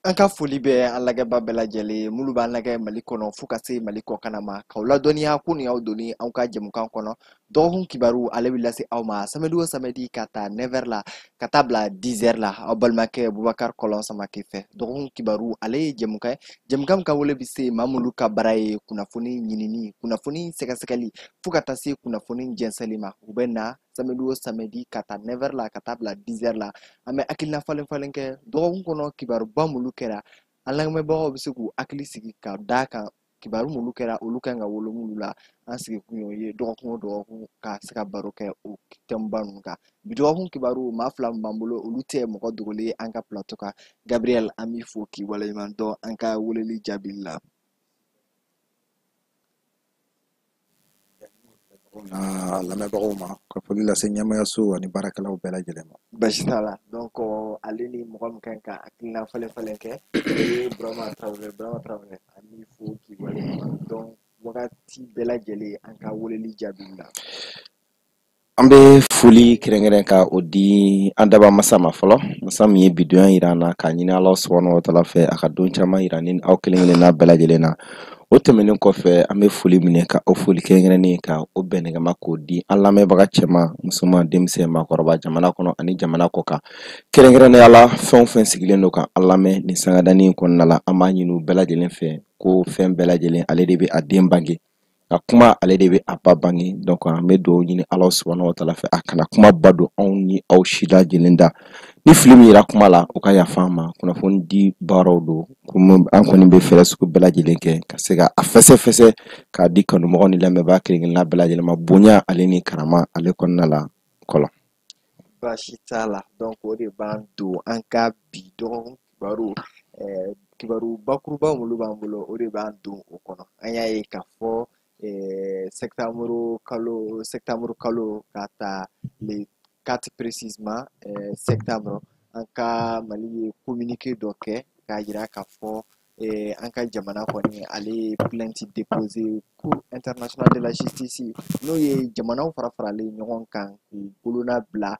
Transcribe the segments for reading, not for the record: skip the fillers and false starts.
An ka foli bɛ an lagɛba bɛɛ lajɛlen minnu b'an lagɛ Mali kɔnɔ fo ka se Mali kɔkan ma k'aw ladɔnniya ko nin y'aw donni anw ka jɛmukan kɔnɔ dɔgɔkun kibaru ale bɛ lase aw ma samedi o samedi ka taa 9h la ka taa bila 10h la aw balimakɛ Bubakari Kɔlɔn Samake fɛ dɔgɔkun kibaru ale ye jɛmukan ye jɛmukan min ka wele bɛ se maa minnu ka baara ye kunnafoni ɲinini kunnafoni sɛgɛsɛgɛli fo ka taa se kunnafoni jɛnsɛnli ma u bɛ na samedi o samedi ka taa 9h la ka taa bila 10h la an bɛ hakilina falen kɛ dɔgɔkun kɔnɔ kibaruba minnu kɛra an lamɛnbagaw bɛ se k'u hakili sigi ka d'a kan kibaru minnu kɛra olu kan ka wolo minnu la an sigikun y'o ye dɔgɔkun o dɔgɔkun ka se ka baro kɛ o thème-ba ninnu kan bi dɔgɔkun kibaru maa fila min b'an bolo olu tɛ mɔgɔ dogolen an ka plateau kan Gabriel an b'i fo k'i waleɲuman dɔn an ka weleli jaabili la. Lamɛnbagaw ma ka foli lase ɲɛmaayaso ani baarakɛlaw bɛɛ lajɛlen ma. Basi t'a la donc ale ni mɔgɔ min kan ka hakilina falen kɛ o ye Burama Tarawele an b'i fo k'i waleɲuman dɔn wagati bɛɛ lajɛlen an ka weleli jaabili la. An bɛ foli kɛrɛnkɛrɛn ka o di an daba masa ma fɔlɔ masa min ye bidonya yira an na k'a ɲini Ala subahanahu wa taala fɛ a ka don caman yira ni aw kelen kelenna bɛɛ lajɛlen na o tɛmɛnen kɔfɛ an bɛ foli minɛ ka o foli kɛrɛnkɛrɛnnen ka o bɛn nɛgɛma k'o di an lamɛnbaga cɛman musoman denmisɛn maakɔrɔba jamana kɔnɔ ani jamana kɔ kan kɛrɛnkɛrɛnnenya la fɛn o fɛn sigilen don ka an lamɛn nin sangadani in kɔnɔna la an b'a ɲini u bɛɛ lajɛlen fɛ ko fɛn bɛɛ lajɛlen ale de bɛ a den bange ka kuma ale de bɛ a ba bange donc an bɛ dugawu ɲini Ala subahanahu wa taala fɛ a kana kuma ba don anw ni aw si lajɛlen da ni fili min yera kuma la o ka yafa an ma kunnafoni di baaraw don komi an kɔni bɛ fɛɛrɛ sugu bɛɛ lajɛlen kɛ ka se ka a fɛsɛfɛsɛ k'a di kanumɔgɔw ni lamɛnbaga kelen-kelenna bɛɛ lajɛlen ma bonya ale ni karama ale kɔnɔna la kɔlɔn. Basi t'a la donc o de b'an don an ka bi dɔgɔkun kibaru kibaru bakuruba minnu b'an bolo o de b'an don o kɔnɔ an y'a ye k'a fɔ septembre kalo ka taa le 4 précisément septembre an ka Mali ye communiqué dɔ kɛ k'a jira k'a fɔ an ka jamana kɔni ale ye plainte déposé Cour internationale de la justice n'o ye jamanaw fara faralen ɲɔgɔn kan k'u bolona bila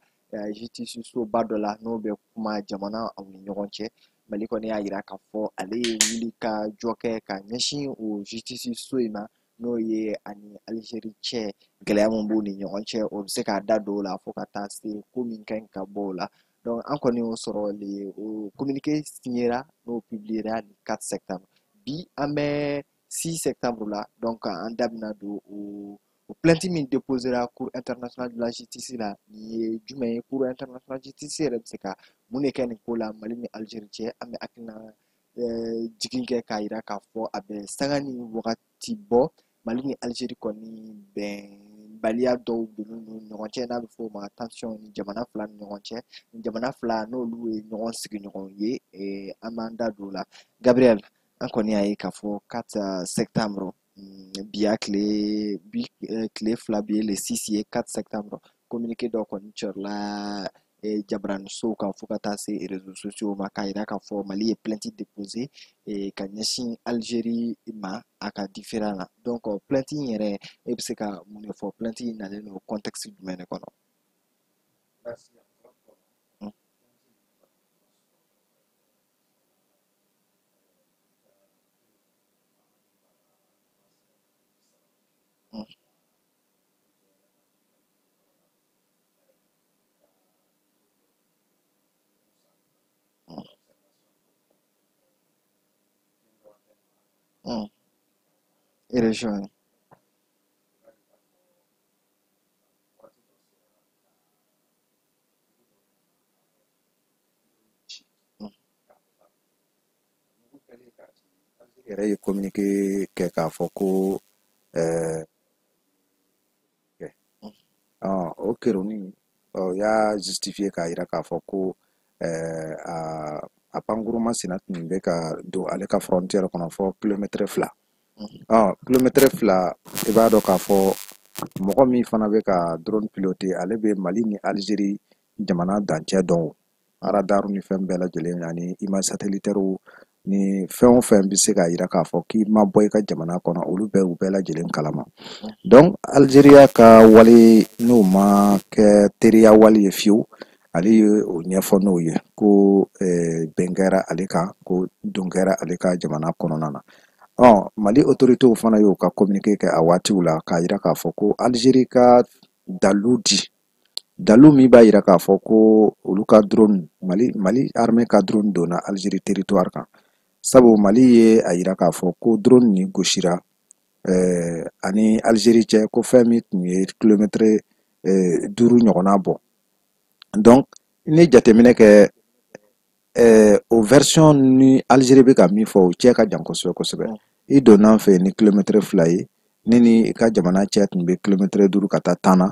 justice soba dɔ la n'o bɛ kuma jamana aw ni ɲɔgɔn cɛ Mali kɔni y'a jira k'a fɔ ale ye wuli ka jɔ kɛ ka ɲɛsin o justice so in ma n'o ye ani Algérie cɛ gɛlɛya min b'u ni ɲɔgɔn cɛ o bɛ se k'a da don o la fo ka taa se ko min ka ɲi ka bɔ o la donc an kɔni y'o sɔrɔ o communiqué signera n'o publiera le 4 septembre bi an bɛ 6 septembre la donc an da bɛna don o plainte min déposera Cour internationale de la justice la nin ye jumɛn ye Cour internationale de justice yɛrɛ bɛ se ka mun de kɛ nin ko la Mali ni Algérie cɛ an bɛ hakilina jigin kɛ k'a jira k'a fɔ a bɛ sanga ni wagati bɔ Mali ni Algérie kɔni bɛnbaliya dɔw donnen n'u ni ɲɔgɔn cɛ n'a bɛ fɔ o ma tension ni jamana fila ni ɲɔgɔn cɛ ni jamana fila n'olu ye ɲɔgɔn sigiɲɔgɔn ye an b'an da don o la Gabriel an kɔni y'a ye k'a fɔ 4 septembre tile fila bi ye le 6 ye 4 septembre communiqué dɔ kɔni cɔrɔla jabaranisow kan fo ka taa se réseaux sociaux ma k'a jira k'a fɔ Mali ye plainte déposé ka ɲɛsin Algérie ma a ka différend la donc plainte in yɛrɛ e bɛ se ka mun de fɔ plainte in nalen don contexte jumɛn de kɔnɔ. Région. Yɛrɛ ye communiqué kɛ k'a fɔ ko o kɛroni y'a justifié k'a jira k'a fɔ ko a pankuruma senna tun bɛ ka don ale ka frontière kɔnɔ fɔ kilomètre 2 kilomètre 2 i b'a dɔn k'a fɔ mɔgɔ min fana bɛ ka drone piloter ale bɛ Mali ni Algérie jamana dancɛ dɔn radar ni fɛn bɛɛ lajɛlen ani image satellitaire ni fɛn o fɛn bɛ se k'a jira k'a fɔ k'i ma bɔ i ka jamana kɔnɔ olu bɛɛ u bɛɛ lajɛlen kalama donc Algérie ka wale n'o ma kɛ teriya wale ye fiyewu ale ye o ɲɛfɔ n'o ye ko bɛn kɛra ale kan ko don kɛra ale ka jamana kɔnɔna na. Mali autoritéw fana y'o ka communiqué kɛ a waatiw la k'a yira k'a fɔ ko Algérie ka dalu min b'a yira k'a fɔ ko olu ka drone Mali armée ka drone donna Algérie territoire kan. Sabu Mali ye a yira k'a fɔ ko drone ni gosira ani Algérie cɛ ko fɛn min tun ye kilomètre 5 ɲɔgɔnna bɔ. Donc ni jateminɛ kɛ o version ni Algérie bɛ ka min fɔ o cɛ ka jan kosɛbɛ kosɛbɛ. I donna an fɛ ni kilomètre 2 ye ni ka jamana cɛ tun bɛ kilomètre 5 ka taa 10 na.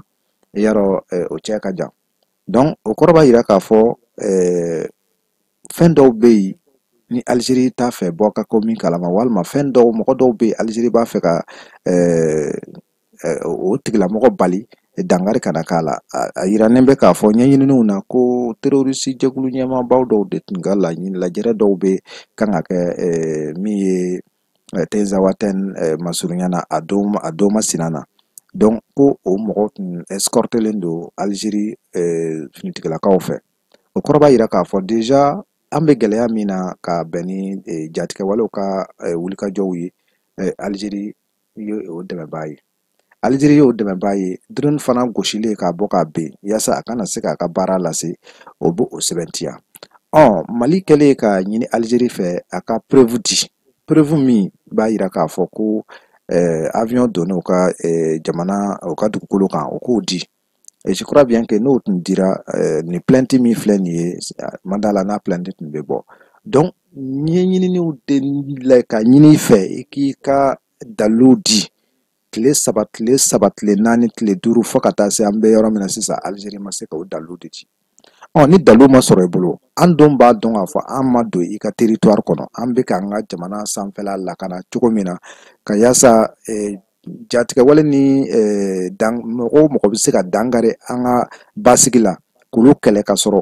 I y'a dɔn o cɛ ka jan. Donc o kɔrɔ b'a yira k'a fɔ fɛn dɔw bɛ yen ni Algérie t'a fɛ bɔ ka ko min kalama, walima mɔgɔ dɔw bɛ yen Algérie b'a fɛ ka o tigilamɔgɔ bali dangari kana k'a la. A yirannen bɛ k'a fɔ ɲɛɲininiw na ko terroriste jɛkulu ɲɛmaabaw dɔw de tun ka lajɛrɛ dɔw bɛ kan ka kɛ min ye Tinzawatène masurunya na a don masina na. Donc ko o mɔgɔ tun escortelen don Algérie finitigilakaw fɛ. O kɔrɔ b'a yira k'a fɔ déjà an bɛ gɛlɛya min na ka bɛn ni jatigɛwalew ka wulikajɔw ye. Algérie ye o dɛmɛbaa ye. Algérie ye o dɛmɛbaa ye. Drone fana gosilen k'a bɔ k'a ben yaasa a kana se k'a ka baara lase, o b'o sɛbɛntiya. Mali kɛlen ka ɲini Algérie fɛ a ka preuve di. Preuve min b'a yira k'a fɔ ko avion donna u ka jamana u ka dugukolo kan, o k'o di. Et je crois bien que n'o tun dira ni plainte min filɛ nin ye Mandala n'a plainte tun bɛ bɔ. Donc ɲɛɲininiw de la ka ɲini i fɛ i k'i ka dalilu di tile 3, tile 4, tile 5 fo ka taa se an bɛ yɔrɔ min na sisan Algérie ma se k'o dalilu de di. Ni dalilu ma sɔrɔ i bolo, an don b'a dɔn k'a fɔ an ma don i ka territoire kɔnɔ, an bɛ k'an ka jamana sanfɛla lakana cogo min na ka yaasa jatigɛwale ni mɔgɔ bɛ se ka dangari an ka basigi la k'olu kɛlɛ ka sɔrɔ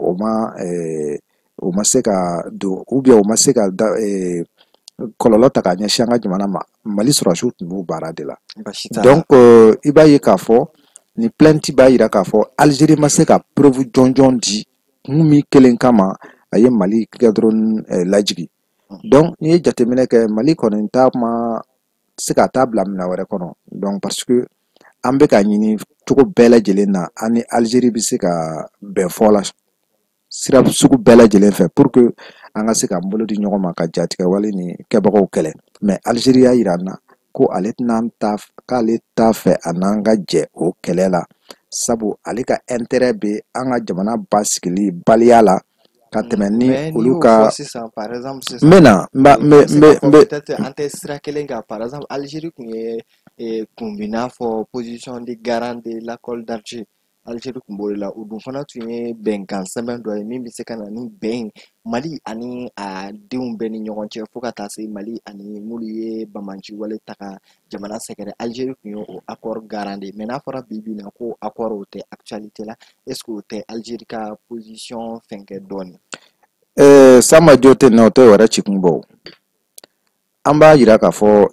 o ma se ka don o ma se ka kɔlɔlɔ ta k'a ɲɛsin an ka jamana ma. Mali sɔrɔdasiw tun b'o baara de la. Donc i b'a ye k'a fɔ ni plainte b'a yira k'a fɔ Algérie ma se ka preuve jɔnjɔn di kun min kelen kama a ye Mali ka drone lajigi. Donc n'i ye jateminɛ kɛ Mali kɔni ma se ka taa bila minɛ wɛrɛ kɔnɔ. Donc parce que an bɛ ka ɲini cogo bɛɛ lajɛlen na an ni Algérie bɛ se ka bɛn fɔ la sira sugu bɛɛ lajɛlen fɛ pour que an ka se ka bolo di ɲɔgɔn ma ka jatigɛwale ni kɛbagaw kɛlɛ. Mais Algérie y'a yira an na ko k'ale t'a fɛ a n'an ka jɛ o kɛlɛ la, sabu ale ka intérêt bɛ an ka jamana basigili baliya la ka tɛmɛ ni olu ka. Par exemple sisan peut-être an tɛ sira kelen kan. Par exemple Algérie kun ye kun bɛ n'a fɔ position de garant de l'accord d'Alger. Algérie kun b'o de la, o dun fana tun ye bɛnkan sɛbɛn dɔ ye min bɛ se ka na ni bɛn Mali ani a denw bɛɛ ni ɲɔgɔn cɛ fo ka taa se Mali ani minnu ye bamanciwale ta ka jamana sɛgɛrɛ. Algérie kun ye o accord garant de. Mais n'a fɔra bi bi in na ko accord o tɛ actualité la, est-ce que o tɛ Algérie ka position fɛn kɛ dɔɔni? Samba Jote n'o tɛ wɛrɛ cikun bɔ. An b'a yira k'a fɔ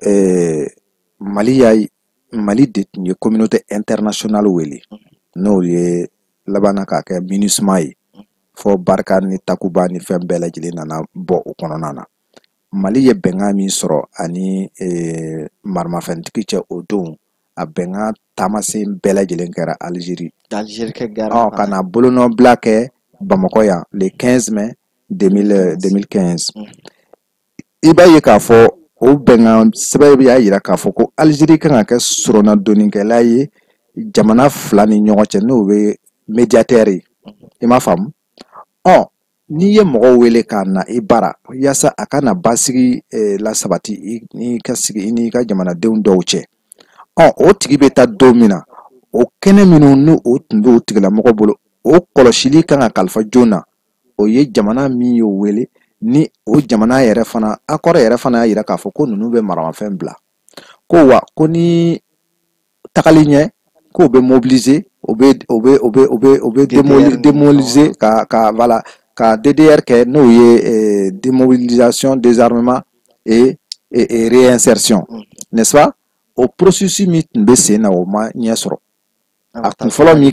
Mali de tun ye communauté internationale wele n'o ye labanna k'a kɛ MINUSMA ye fɔ Barika ni Takuba ni fɛn bɛɛ lajɛlen nana bɔ o kɔnɔna na. Mali ye bɛnkan min sɔrɔ ani marimafɛntigi cɛ o don, a bɛnkan taamasen bɛɛ lajɛlen kɛra Algérie. Ka na bolonɔbila kɛ Bamakɔ yan le 15 mai 2015. I b'a ye k'a fɔ o bɛnkan sɛbɛn y'a yira k'a fɔ ko Algérie kan ka kɛ sɔrɔnadonnikɛla ye jamana fila ni ɲɔgɔn cɛ n'o bɛ médiateur ye. I m'a faamu? N'i ye mɔgɔw wele k'a na i bara yaasa a ka na basigi la sabati n'i ka jamanadenw dɔw cɛ. O tigi bɛ taa don min na, o kɛnɛ minnu n'o tun bɛ o tigilamɔgɔ bolo, o kɔlɔsili kan ka kalifa joona. O ye jamana min y'o wele ni o jamana yɛrɛ fana accord yɛrɛ fana y'a yira k'a fɔ ko ninnu bɛ maramafɛn bila. Ko ni tagali ɲɛ k'o bɛ mobiliser, o bɛ démoliser ka DDR kɛ n'o ye démobilisation, désarmement et réinsertion, n'est-ce pas? O processus min tun bɛ sen na o ma ɲɛ sɔrɔ. A kun fɔlɔ min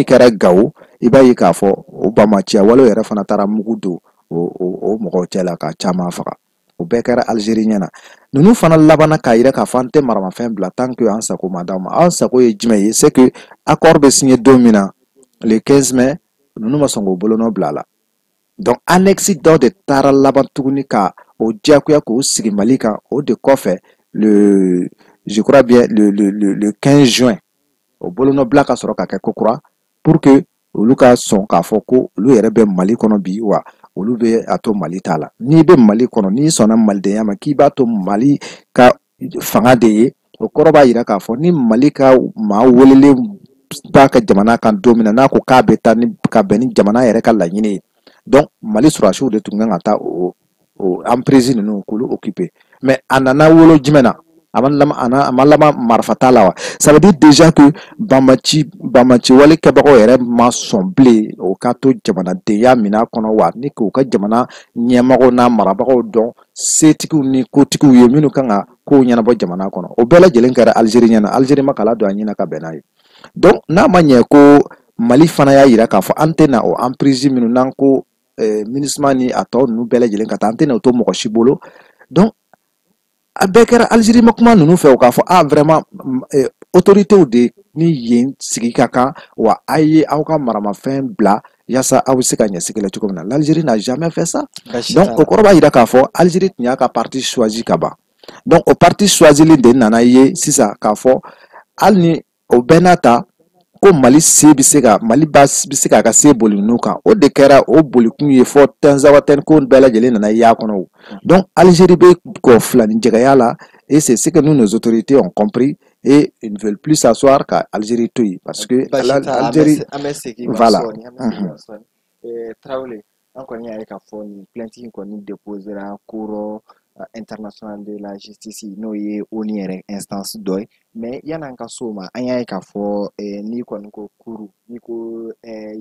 kɛra Gao, i b'a ye k'a fɔ o banbacɛya walew yɛrɛ fana taara mugu don o mɔgɔw cɛla ka caman faga o bɛɛ kɛra Algérie ɲɛna ninnu fana labanna k'a yira k'a fɔ an tɛ maramafɛn bila tant que an sago ma d'aw ma an sago ye jumɛn ye c'est que accord bɛ signé don min na le 15 mai ninnu ma sɔn k'o bolonɔ bila a la donc annexe dɔ de taara laban tuguni ka o diyagoya k'o sigi Mali kan o de kɔfɛ je crois bien le 15 juin o bolonɔ bila ka sɔrɔ ka kɛ kokura pour que olu ka sɔn k'a fɔ ko olu yɛrɛ bɛ Mali kɔnɔ bi wa olu bɛ a to Mali t'a la n'i bɛ Mali kɔnɔ n'i sɔnna malidenya ma k'i b'a to Mali ka fanga de ye o kɔrɔ b'a jira k'a fɔ ni Mali ka maa welelen b'a ka jamana kan don min na n'a ko k'a bɛ taa ka bɛn ni jamana yɛrɛ ka laɲini ye donc Mali sɔrɔdasiw de tun kan ka taa o emprise ninnu k'olu occuper mais a nana wolo jumɛn na a ma laban marifa t'a la wa ça veut dire déjà que banbaci wale kɛbagaw yɛrɛ ma sɔn bilen o ka to jamanadenya minɛ kɔnɔ wa ni k'u ka jamana ɲɛmɔgɔw n'a marabagaw dɔn setigiw ni kotigiw ye minnu kan ka kow ɲɛnabɔ jamana kɔnɔ o bɛɛ lajɛlen kɛra Algérie ɲɛna Algérie ma kala don a ɲɛna ka bɛn n'a ye donc n'a ma ɲɛ ko Mali fana y'a yira k'a fɔ an tɛ na o emprise minnu n'an ko MINUSMA ni a tɔ ninnu bɛɛ lajɛlen ka taa an tɛ na o to mɔgɔ si bolo donc a bɛɛ kɛra Algérie ma kuma ninnu fɛ o k'a fɔ vraiment autorités de ni yen sigi ka kan wa a ye aw ka maramafɛn bila yaasa aw bɛ se ka ɲɛsigi la cogo min na l'Algérie n'a jamais fait ça donc o kɔrɔ b'a jira k'a fɔ Algérie tun y'a ka parti choisi ka ban donc o parti choisilen de nana ye sisan k'a fɔ hali ni o bɛɛ n'a ta ko Mali se bɛ se ka Mali ba bɛ se k'a ka se boli ninnu kan o de kɛra o bolikun ye fɔ Tɛnzawatɛn ko bɛɛ lajɛlen nana y'a kɔnɔ o donc Algérie bɛ kɔ filanijɛgɛya la et c'est ce que nous nos autorités ont compris et ils ne veulent plus s'asseoir qu'à Algérie tout parce que Algérie voilà Traoré an kɔni y'a ye k'a fɔ nin plainte in kɔni déposera cour international de la justice n'o ye ONU yɛrɛ instance dɔ ye mais yan'an ka s'o ma an y'a ye k'a fɔ n'i kɔni ko cour n'i ko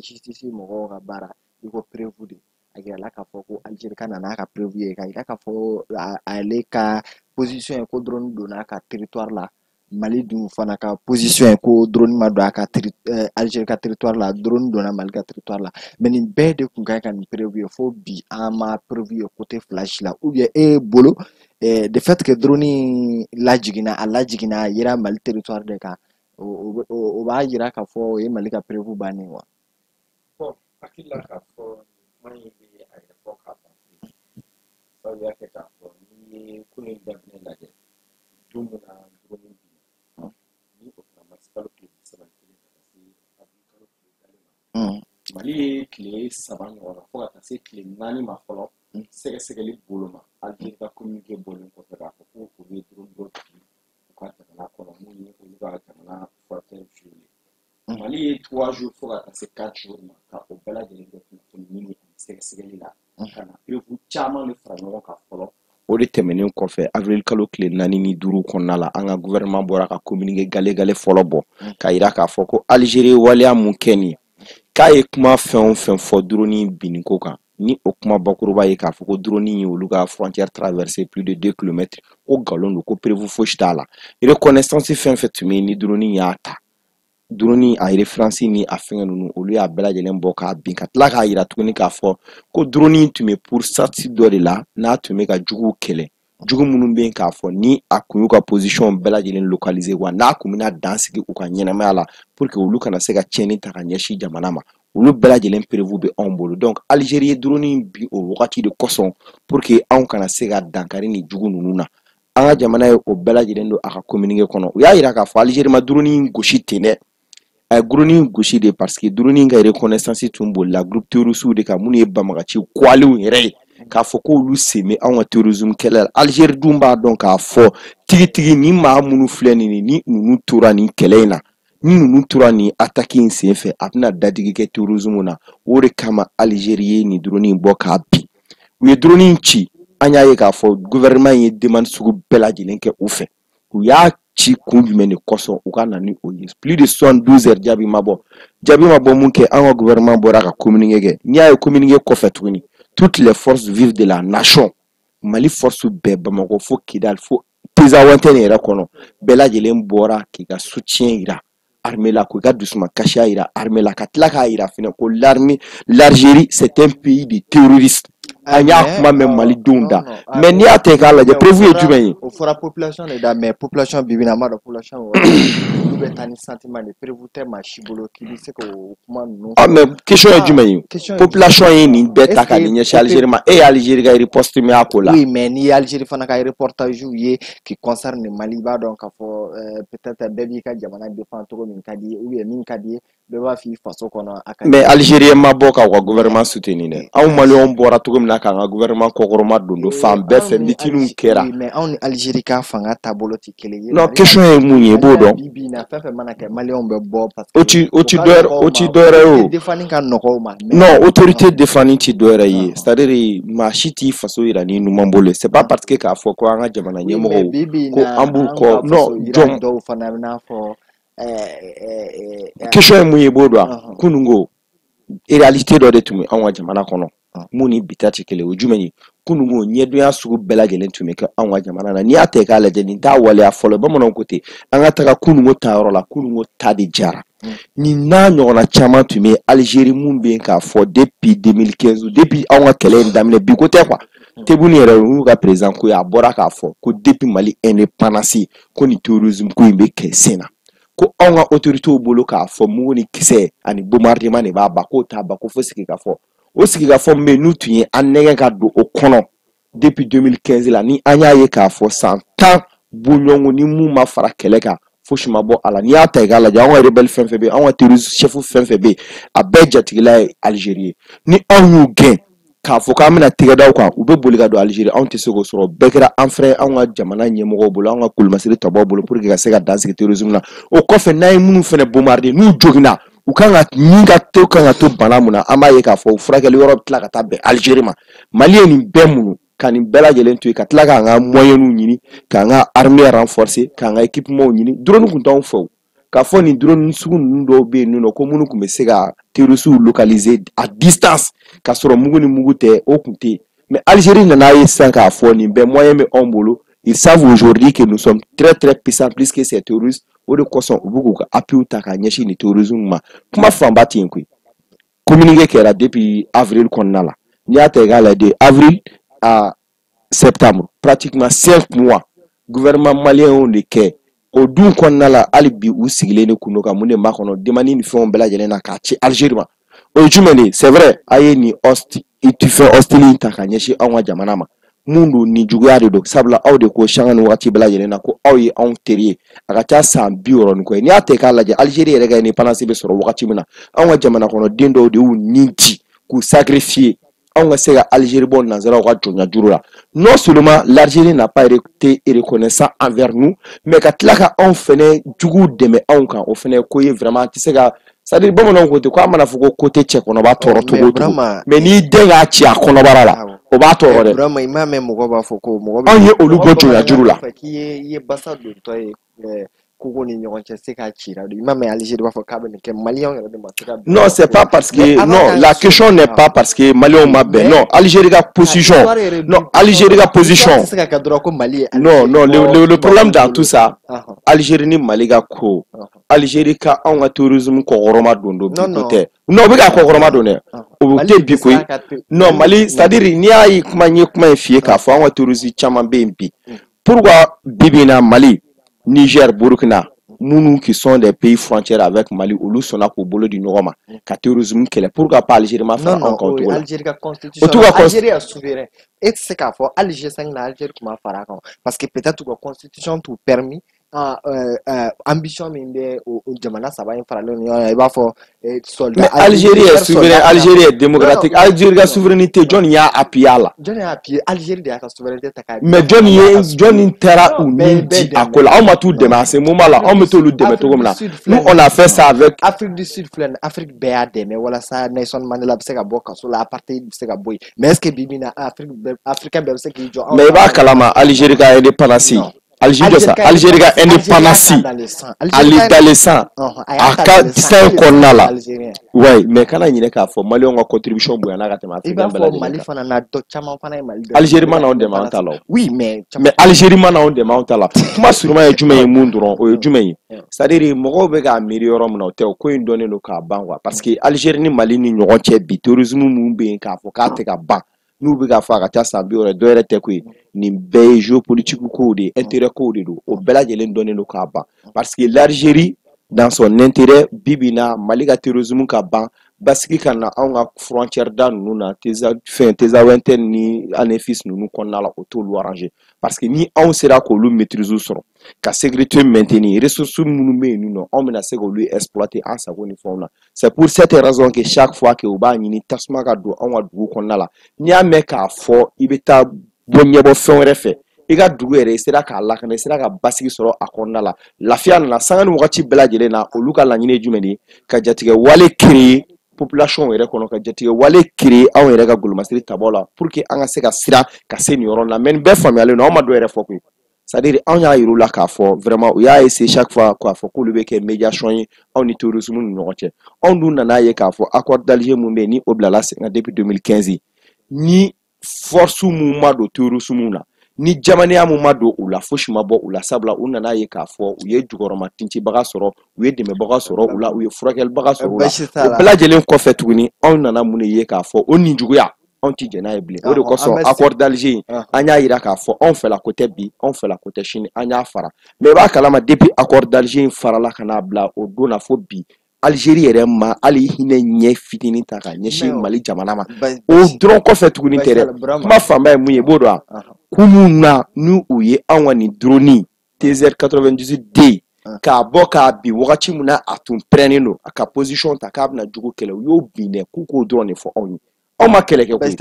justice mɔgɔw ka baara i ko preuve de a yirala k'a fɔ ko Algérie ka na n'a ka preuve ye k'a yira k'a fɔ ale ka position ye ko drone donna a ka territoire la Mali dun fana ka position ye ko drone ma don a ka Algérie ka territoire la drone donna Mali ka territoire la mais nin bɛɛ de kun ka ɲi ka nin preuve ye fo bi an ma preuve ye côté flash la ou bien bolo de fait que drone lajiginna a yira Mali territoire de kan o b'a yira k'a fɔ o ye Mali ka preuve bannen wa bon hakili la k'a fɔ man ye bɛ a yɛrɛ fɔ k'a ban sabu y'a kɛ k'a fɔ n'i ye ko in daminɛ lajɛ don min na drone ni o fana ma se kalo tile 30 ka taa se kalo tile 4 ma Mali ye tile 3 ɲɔgɔn na fo ka taa se tile 4 ma fɔlɔ sɛgɛsɛgɛli bolo ma Algérie ka communiqué bɔlen kɔfɛ k'a fɔ ko o ye drone dɔ ci u ka jamana kɔnɔ mun ye olu ka jamana frontière violée Mali ye 3 jours fo ka taa se 4 jours ma ka o bɛɛ lajɛlen kɛ kunnafoni ɲini ani sɛgɛsɛgɛli la ka na preuve caman de fara ɲɔgɔn kan fɔlɔ o de tɛmɛnen kɔfɛ avril kalo tile 4 ni 5 kɔnɔna la an ka gouvernement bɔra ka communiqué gale fɔlɔ bɔ k'a yira k'a fɔ ko Algérie waleya mun kɛ nin k'a ye kuma fɛn o fɛn fɔ drone binni ko kan ni o kuma bakuruba ye k'a fɔ ko drone ye olu ka frontière traversée plus de 2 km ko nkalon don ko preuve fosi t'a la reconnaissance fɛn fɛn tun bɛ yen ni drone y'a ta drone a référence ni a fɛngɛ ninnu olu y'a bɛɛ lajɛlen bɔ k'a bin ka tila k'a yira tuguni k'a fɔ ko drone tun bɛ pour sortie dɔ de la n'a tun bɛ ka juguw kɛlɛ jugu minnu bɛ yen k'a fɔ ni a kun y'u ka position bɛɛ lajɛlen localiser wa n'a kun bɛna dan sigi u ka ɲɛnamaya la pour que olu kana se ka tiɲɛni ta ka ɲɛsin jamana ma olu bɛɛ lajɛlen preuve bɛ anw bolo donc Algérie ye drone bi o wagati de kosɔn pour que anw kana se ka dankari ni jugu ninnu na an ka jamana ye o bɛɛ lajɛlen don a ka communiqué kɔnɔ u y'a yira k'a fɔ Algérie ma drone gosi ten dɛ a ye drone gosi de parce que drone ka reconnaissance tun bolila groupe terroriste de kan minnu ye banbagaci kuwaliw yɛrɛ ye k'a fɔ k'olu sen bɛ anw ka terrorisme kɛlɛ la Algérie dun b'a dɔn k'a fɔ tigitigi ni maa minnu filɛ nin ni ninnu tora nin kɛlɛ in na ni ninnu tora nin attaque in senfɛ a bɛna dadigi kɛ terrorisme na o de kama Algérie ye nin drone bɔ k'a bin u ye drone ci an y'a ye k'a fɔ gouvernement ye demande sugu bɛɛ lajɛlen kɛ u fɛ u y'a ci kun jumɛn de kosɔn u ka na ni o ye plus de 72 heures jaabi ma bɔ mun kɛ an ka gouvernement bɔra ka communiqué kɛ n'i y'a ye communiqué kɔfɛ tuguni toutes les forces vives de la nation Mali force bɛɛ Bamako fo Kidal fo Tezawatɛn yɛrɛ kɔnɔ bɛɛ lajɛlen bɔra k'i ka soutien yira armée la ko i ka dusuma kasiya yira armée la ka tila k'a yira fɛnɛ ko l'Algérie c'est un pays de terroristes an y'a kuma mɛn malidenw da mais n'i y'a ta k'a lajɛ preuve ye jumɛn ye o fɔra population de da mais population bi bina ma dɔn population olu bɛ taa ni sentiment de prévu tɛ maa si bolo k'i bɛ se k'o kuma ninnu mais question ye jumɛn ye population ye nin bɛɛ ta ka nin ɲɛsin Algérie ma e ye Algérie ka riposte min y'a ko la oui mais n'i ye Algérie fana ka reportage ye qui concerne Mali i b'a dɔn k'a fɔ peut-être bɛɛ b'i ka jamana défend cogo min ka di ye ou bien min ka di ye bɛɛ b'a f'i faso kɔnɔ a ka mais Algérie ma bɔ ka gouvernement soutenir dɛ anw maliyɛnw bɔra cogo min na k'an ka gouvernement kɔkɔrɔma don fan bɛɛ fɛ meeting kɛra mais anw ni Algérie ka fanga taabolo tɛ kelen ye non question ye mun ye i b'o dɔn bi na fɛn fɛn mana kɛ maliyɛnw bɛ bɔ parce que o ti dɔwɛrɛ ye o défendre ka nɔgɔ ma non autorité défendre ti dɔwɛrɛ ye c'est-à-dire maa si t'i faso yira ni ɲuman bolo c'est pas parce que k'a fɔ ko an ka jamana ɲɛmɔgɔw ko an b'u kɔ non jɔn dɔw fana bɛ n'a fɔ question ye mun ye i b'o dɔn kunungo réalité dɔ de tun bɛ anw ka jamana kɔnɔ mun ni bi ta tɛ kelen o jumɛn ye kunungo ɲɛdonya sugu bɛɛ lajɛlen tun bɛ kɛ anw ka jamana na n'i y'a ta k'a lajɛ nin t'a waleya fɔlɔ bamananw ko ten an ka taga kunungo ta yɔrɔ la kunungo ta de jara nin n'a ɲɔgɔnna caman tun bɛ Algérie mun bɛ k'a fɔ depuis 2015 depuis anw ka kɛlɛ in daminɛ bi ko tɛ quoi Tebboune yɛrɛ o y'u ka président ko ye a bɔra k'a fɔ ko depuis Mali indépendance ko ni terrorisme ko in bɛ kɛ sen na ko anw ka autorités bolo k'a fɔ mugu ni kisɛ ani bombardement de b'a ba k'o t'a ba ko fo sigikafɔ o sigikafɔ min bɛ n'u tun ye an nɛgɛ ka don o kɔnɔ depuis 2015 la ni an y'a ye k'a fɔ san 10 bɔɲɔgɔnko ni mun ma fara kɛlɛ kan fosi ma bɔ a la n'i y'a ta k'a lajɛ anw ka rebelle fɛn fɛn bɛ yen anw ka terroriste chef fɛn fɛn bɛ yen a bɛɛ jatigila ye Algérie ye ni anw y'u gɛn k'a fɔ k'an bɛna tɛgɛ da u kan u bɛ boli ka don Algérie anw tɛ se k'o sɔrɔ bɛɛ kɛra an frère anw ka jamana ɲɛmɔgɔw bolo anw ka kolomasiri tɔbaw bolo pour que ka se ka dansigi terrorisme na o kɔfɛ n'an ye minnu fana bombarder n'u joginna u kan ka min ka to bana mun na an b'a ye k'a fɔ furakɛli yɔrɔ bɛ tila ka taa bɛn Algérie ma Mali ye nin bɛɛ munu ka nin bɛɛ lajɛlen to yen ka tila k'an ka moyens ɲini k'an ka armée renforcer k'an ka équipement ɲini drone kun t'anw fɛ o k'a fɔ nin drone sugu ninnu dɔw bɛ yen nɔ ko minnu tun bɛ se ka terroristes localiser à distance k'a sɔrɔ mugu ni mugu tɛ o kun tɛ yen mais Algérie nana ye sisan k'a fɔ nin bɛɛ moyen bɛ anw bolo ils savent aujourd'hui que nous sommes très très puissants plus que ces terroristes o de kosɔn u bɛ k'u ka appui ta ka ɲɛsin nin terrorisme ma kuma fanba tɛ yen koyi communiqué kɛra depuis avril kɔnɔna la n'i y'a ta k'a lajɛ avril à septembre pratiquement 5 mois gouvernement malien de kɛ o dun kɔnɔna la hali bi u sigilen de kun don ka mun de ma kɔnɔ demande ni fɛnw bɛɛ lajɛlen na k'a ci Algérie ma o ye jumɛn de c'est vrai a ye nin fɛn hostile ta ka ɲɛsin anw ka jamana ma mun don nin juguya de don sabula aw de ko sanga ni wagati bɛɛ lajɛlen na ko aw ye anw teri ye a ka ca san 60 ni kɔ ye n'i y'a ta k'a lajɛ Algérie yɛrɛ ka indépendance bɛ sɔrɔ wagati min na anw ka jamana kɔnɔ den dɔw de y'u nin ci k'u sacrifier anw ka se ka Algérie bɔ nanzaraw ka jɔnya juru la non seulement l'Algérie n'a pas été reconnaissant envers nous mais ka tila ka anw fɛnɛ jugu dɛmɛ anw kan o fɛnɛ ko ye vraiment tɛ se ka c'est-à-dire bamananw ko ten ko an mana fɔ ko tɛ cɛ kɔnɔbara tɔɔrɔ cogo o cogo mais n'i den k'a ci a kɔnɔbara la o b'a tɔɔrɔ dɛ vraiment i m'a mɛn mɔgɔ b'a fɔ ko mɔgɔ anw ye olu bɔ jɔnya juru la k'i ye basa dontɔ ye kogo ni ɲɔgɔn cɛ se k'a cira don i m'a mɛn Algérie b'a fɔ k'a bɛ nin kɛ maliyɛnw yɛrɛ de ma se ka non c'est pas parce que non la question n'est pas parce que maliyɛnw ma bɛn non Algérie ka position non Algérie ka position non non le problème dans tout ça Algérie ni Mali ka ko Algérie ka anw ka terrorisme kɔkɔrɔma don bi ko tɛ non o bɛ ka kɔkɔrɔma don dɛ o tɛ bi koyi non Mali c'est-à-dire n'i y'a ye kuma in f'i ye k'a fɔ anw ka terroriste caman bɛ yen bi pourquoi bi bi in na Mali Niger, Burkina, Mounou qui sont des pays frontières avec Mali, ou nous sommes au bolo du Nord, qui terrorisme qui est pourquoi pas Algérie ma fait encore tout. Algérie a constitution, Algérie est souverain. Et c'est qu'à fois Algérie c'est Algérie qui m'a fait parce que peut-être que la constitution tout permis ambition min bɛ o jamana saba in faralen ɲɔgɔn kan i b'a fɔ soldat. mais Algérie est souverain Algérie est démocratique Algérie ka souveraineté jɔn y'a appuyé a la. jɔn y'a appuyé Algérie de y'a ka souveraineté ta k'a. mais jɔn taara u ni di a ko la anw ma t'u dɛmɛ à ce moment là anw bɛ t'olu dɛmɛ cogo min na nous on a fait ça avec. Afrique du Sud filɛ nin Afrique bɛɛ y'a dɛmɛ walasa Nelson Mandela bɛ se ka bɔ kaso la apartheid bɛ se ka bɔ yen mais est ce que bi bi in na Africain bɛɛ bɛ se k'i jɔ. mais i b'a kalama Algérie ka indépendance Algérie sa Algérie ka indépendance ali dans le sang aka distinct kɔnɔna la ouais mais kana ɲinɛ k'a fɔ maliyɛnw ka contribution bonyana ka tɛmɛ africain bɛɛ lajɛlen kan Algérie ma n'anw dɛmɛ an ta la oui mais Algérie ma n'anw dɛmɛ anw ta la kuma suruma ye jumɛn ye mun dɔrɔn o ye jumɛn ye c'est à dire mɔgɔw bɛ k'a miiri yɔrɔ min na o tɛ o ko in dɔnnen don k'a ban quoi parce que Algérie ni Mali ni ɲɔgɔn cɛ bi terrorisme mun bɛ yen k'a fɔ k'a tɛ ka ban n'u bɛ k'a fɔ a ka ca san 60 dɔ yɛrɛ tɛ koyi nin bɛɛ ye géopolitique kow de intérêt kow de don o bɛɛ lajɛlen dɔnnen don k'a ban parce que l'Algérie dans son intérêt bibi in na Mali ka terrorisme ka ban basigi ka na anw ka frontière da ninnu na Tezawɛntɛn ni Anefis ninnu kɔnɔna la o t'olu arranger parce que ni anw sera k'olu maîtrise sɔrɔ ka sécurité maintenir ressources minnu bɛ yen nɔ anw bɛna se k'olu exploiter an sago ni fɛnw na c'est pour cette raison que chaque fois que u b'a ɲini tasuma ka don anw ka dugu kɔnɔna la n'i y'a mɛn k'a fɔ i bɛ taa bɔ ɲɛbɔ fɛn wɛrɛ fɛ i ka dugu yɛrɛ i sera k'a lakana i sera ka basigi sɔrɔ a kɔnɔna la lafiya nana sanga ni wagati bɛɛ lajɛlen na olu ka laɲini ye jumɛn de ye ka jatigɛ wale créer population yɛrɛ kɔnɔ ka jatigɛ wale créer anw yɛrɛ ka golomasiri tabaw la pour que an ka se ka sira ka se nin yɔrɔ la mais nin bɛɛ faamuyalen don anw ma dɔ yɛrɛ fɔ koyi c'est à dire anw y'a yir'u la k'a fɔ vraiment u y'a essayer chaque fois k'a fɔ k'olu bɛ kɛ médiation ye anw ni terrorisme ni ɲɔgɔn cɛ anw dun nana ye k'a fɔ accord d'Alger mun bɛ yen ni o bilala sen kan depuis 2015 ni force mun ma don terrorisme na ni jamanaya mun ma don u la fosi ma bɔ u la sabula u nana ye k'a fɔ u ye jukɔrɔma tintibaga sɔrɔ u ye dɛmɛbaga sɔrɔ u la u ye furakɛlibaga sɔrɔ u la o bɛɛ lajɛlen kɔfɛ tuguni anw nana mun de ye k'a fɔ o nin juguya anw ti jɛn n'a ye bilen o de kosɔn accord d'Alger an y'a yira k'a fɔ anw fɛla ko tɛ bi anw fɛla ko tɛ sini an y'a fara mais i b'a kalama depuis accord d'Alger farala ka n'a bila o don na fo bi Algérie yɛrɛ ma hali hinɛ ɲɛ fitinin ta ka ɲɛsin Mali jamana ma o dɔrɔn kɔfɛ tuguni tɛ dɛ kuma fanba ye mun ye i b'o dɔn wa kumu na ni u ye anw ka nin drone TZR 98D k'a bɔ k'a bin wagati min na a tun pɛrɛnnen don a ka position ta k'a bɛna jugu kɛlɛ u y'o bin dɛ k'u k'o dɔrɔn de fɔ anw ye anw ma kɛlɛ kɛ koyi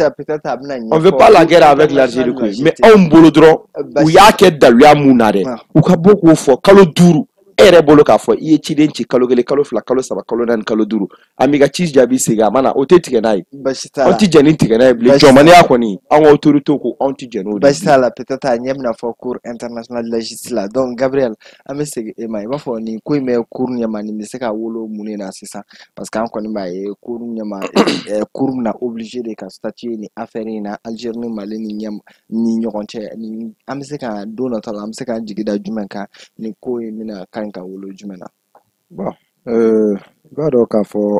on veut pas la guerre avec l'Algérie koyi mais anw bolo dɔrɔn u y'a kɛ daluya mun na dɛ u ka bɔ k'o fɔ kalo 5 e yɛrɛ bolo k'a fɔ i ye ciden ci kalo 1 kalo 2 kalo 3 kalo 4 kalo 5 an b'i ka ci jaabi segin a ma na o tɛ tigɛ n'a ye anw tɛ jɛn ni tigɛ n'a ye bilen jɔnmaniya kɔni an ka autorité ko anw tɛ jɛn n'o de ye basi t'a la peut-être a ɲɛ bɛna fɔ cour international de la justice la donc Gabriel an bɛ segin e ma i b'a fɔ nin ko in bɛ cour ɲɛma nin bɛ se ka wolo mun de na sisan parce que an kɔni b'a ye cour ɲɛma cour bɛna obligé de ka statuer nin affaire in na Algérie ni Mali ni ɲɔgɔn cɛ ni an bɛ se ka don natɔ la an bɛ se k'an jigi da jumɛn kan nin ko in bɛna kan ka wolo jumɛn na. Bon, i b'a dɔn k'a fɔ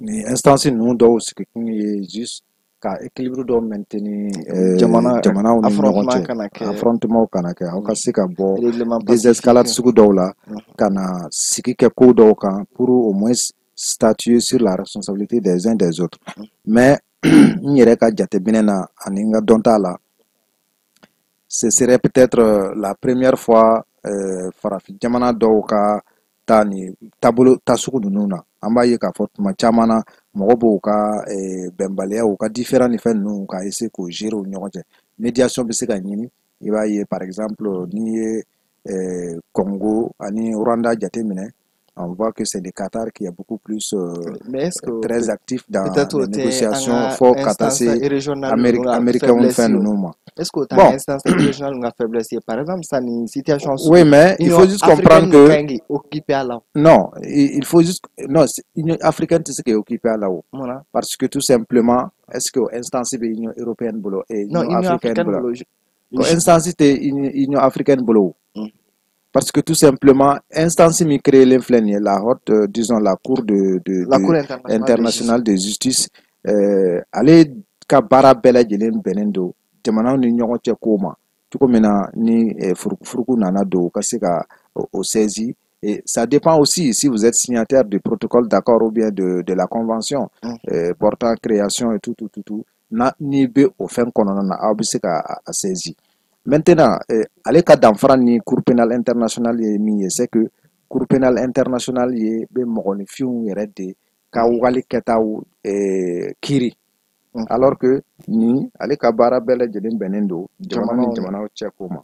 ni instance ninnu dɔw sigi kun ye juste ka équilibre dɔw maintenir jamanaw ni ɲɔgɔn cɛ affrontement kana kɛ aw ka se ka bɔ désescalade sugu dɔw la ka na sigi kɛ ko dɔw kan pour au moins statuer sur la responsabilité des uns des autres mais n yɛrɛ ka jateminɛ na ani n ka dɔnta la ce serait peut-être la première fois farafin jamana dɔw ka taa ni taabolo ta sugu ninnu na an b'a ye k'a fɔ tuma caman na mɔgɔ b'u ka bɛnbaliya u ka différent ni fɛn ninnu ka essayer k'o gérer u ɲɔgɔn cɛ médiation bɛ se ka ɲini i b'a ye par exemple n'i ye Congo ani Rwanda jateminɛ on voit que c'est le Qatar qui est beaucoup plus très actif dans les négociations fort Qatar c'est américain fait nous est-ce que tu as une instance régionale ou faiblesse par exemple ça une situation oui mais il faut juste comprendre que occupé à là non il faut juste non l'Union africaine c'est ce qui est occupé à là parce que tout simplement est-ce que instance de l'Union européenne bolo et non Union africaine bolo instance de l'Union africaine bolo parce que tout simplement instance mi créé l'influence la haute disons la cour internationale de justice aller ka bara bɛɛ lajɛlen bɛnnen don jamanaw ni ɲɔgɔn cɛ ko ma cogo min na ni furuku nana don ka se ka o saisi et ça dépend aussi si vous êtes signataire du protocole d'accord ou bien de la convention portant création et tout na ni bɛ o fɛn kɔnɔna na aw bɛ se ka a saisi. Maintenant, ale ka danfara ni Cour pénale internationale ye min ye c'est que Cour pénale internationale ye be mɔgɔninfinw yɛrɛ de ka wali kɛtaw kiri alors que ni ale ka baara bɛɛ lajɛlen bɛnnen don jamana ni jamanaw cɛ ko ma.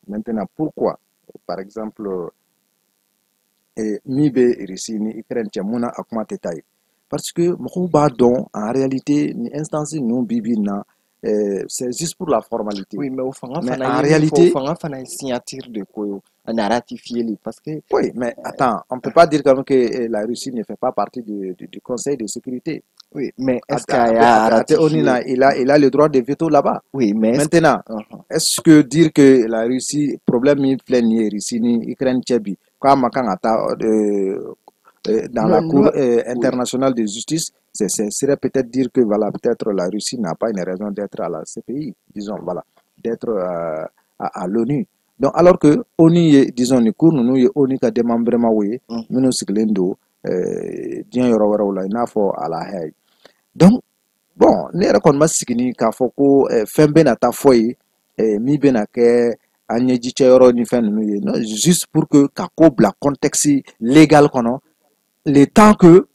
Maintenant, pourquoi par exemple min bɛ Russie ni Ukraine cɛ mun na a kuma tɛ taa ye parce que mɔgɔw b'a dɔn en réalité ni instance ninnu bi bi in na c'est juste pour la formalité. Oui, mais au fond, Mais en réalité, il faut une signature de quoi, on a ratifié parce que. oui, mais attends, on ne peut pas dire quand même que la Russie ne fait pas partie du Conseil de sécurité. Oui, mais est-ce qu'il a ratifié? Il a le droit de veto là-bas. Oui, mais maintenant, est-ce que dire que la Russie, problème il plein ni Russie ni Ukraine tchebi, comme dans la Cour internationale de justice, serait peut-être dire que voilà, peut-être la Russie n'a pas une raison d'être à la CPI, disons, voilà, d'être à l'ONU. Donc, alors que ONU, disons, ni cour, nous, ONU ka démembrement, oui, nous, siglendo, bien yoro la ina fo à la Haye. Donc, bon, ne yɛrɛ kɔni ma sigini k'a fɔ ko fɛn bɛ na taa fɔ ye min bɛ na kɛ an ɲɛjicɛ yɔrɔ ni fɛn ninnu ye non juste pour que ka ko bila contexte légal kɔnɔ le temps que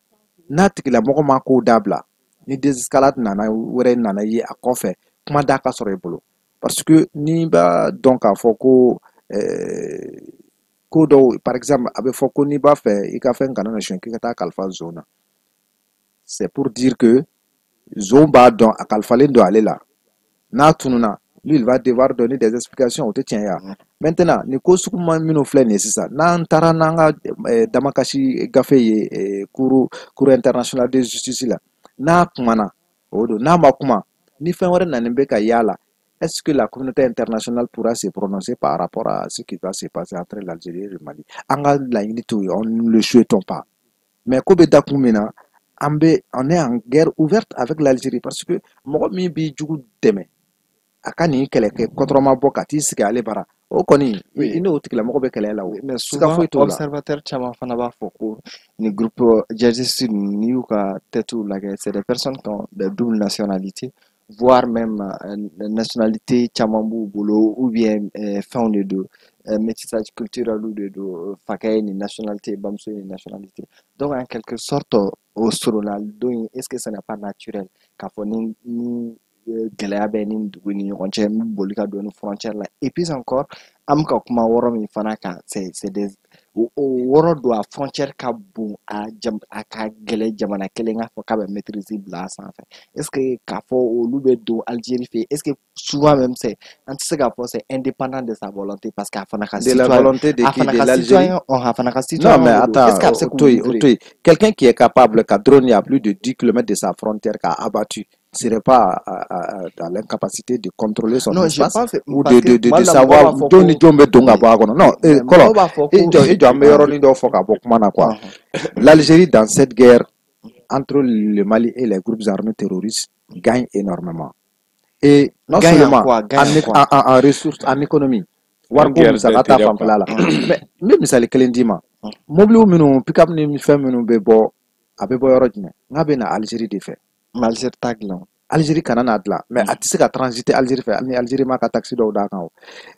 n'a tigilamɔgɔ ma ko dabila ni désescalade nana wɛrɛ nana ye a kɔfɛ kuma da ka sɔrɔ i bolo parce que n'i b'a dɔn k'a fɔ ko ko dɔw par exemple a bɛ fɔ ko n'i b'a fɛ i ka fɛn kana na sonyɛ k'i ka taa kalifa zon na c'est pour dire que zon b'a dɔn a kalifalen don ale la n'a tununa lui il va devoir donner des explications o tɛ tiɲɛ ya maintenant ni ko sugu minnu filɛ nin ye sisan n'an taara n'an ka damakasi gafe ye cour international de justice la n'a kumana o don n'a ma kuma ni fɛn wɛrɛ nanen bɛ ka y'a la est-ce que la communauté internationale pourra se prononcer par rapport à ce qui va se passer entre l'Algérie et le Mali an ka laɲini t'o ye on ne le souhaitons pas mais ko bɛ da kun min na on est en guerre ouverte avec l'Algérie parce que mɔgɔ min b'i jugu dɛmɛ a ka nin kɛlɛ kɛ kɔtɔrɔma bɔ ka t'i sigi ale bara o kɔni i n'o tigilamɔgɔ bɛ kɛlɛ la o mais souvent observateur caman fana b'a fɔ ko ni groupe djihadiste n'i y'u ka têtes lajɛ c'est des personnes qui ont des doubles nationalités voire même nationalité caman b'u bolo ou bien fɛnw de don métissage culturel de don fakɛ ye nin nationalité bamuso ye nin nationalité donc en quelque sorte o sɔrɔla don est-ce que ce n'est pas naturel k'a fɔ ni gɛlɛya bɛ ni dugu ni ɲɔgɔn cɛ n bɛ boli ka don ni frontière la et puis encore an bɛ ka kuma wɔɔrɔ min fana kan c'est des o wɔɔrɔ don a frontière ka bon a ka gɛlɛ jamana kelen k'a fɔ k'a bɛ maîtrise bila a sanfɛ est-ce que k'a fɔ olu bɛ don Algérie fɛ est-ce que souvent même c'est an tɛ se k'a fɔ c'est indépendant de sa volonté parce que a fana ka citoyen de la volonté de qui de l'Algérie a fana ka citoyen non mais attends est-ce qu'à se quelqu'un qui est capable qu'à drone à plus de 10 km de sa frontière qu'a abattu serait pas à l'incapacité de contrôler son espace ou de savoir doni jombe donga bagono non kolo et jo meilleur ni do foka bokmana quoi l'Algérie dans cette guerre entre le Mali et les groupes armés terroristes gagne énormément et non seulement en ressources en économie wargo musakata famplala mais misali kelendima mobile minu pick up ni femme minu bebo abebo yoro jine ngabe na Algérie de fait Algérie taglan Algérie kana na dla mais a tise ka transiter Algérie fait ni Algérie ma ka taxi do da kan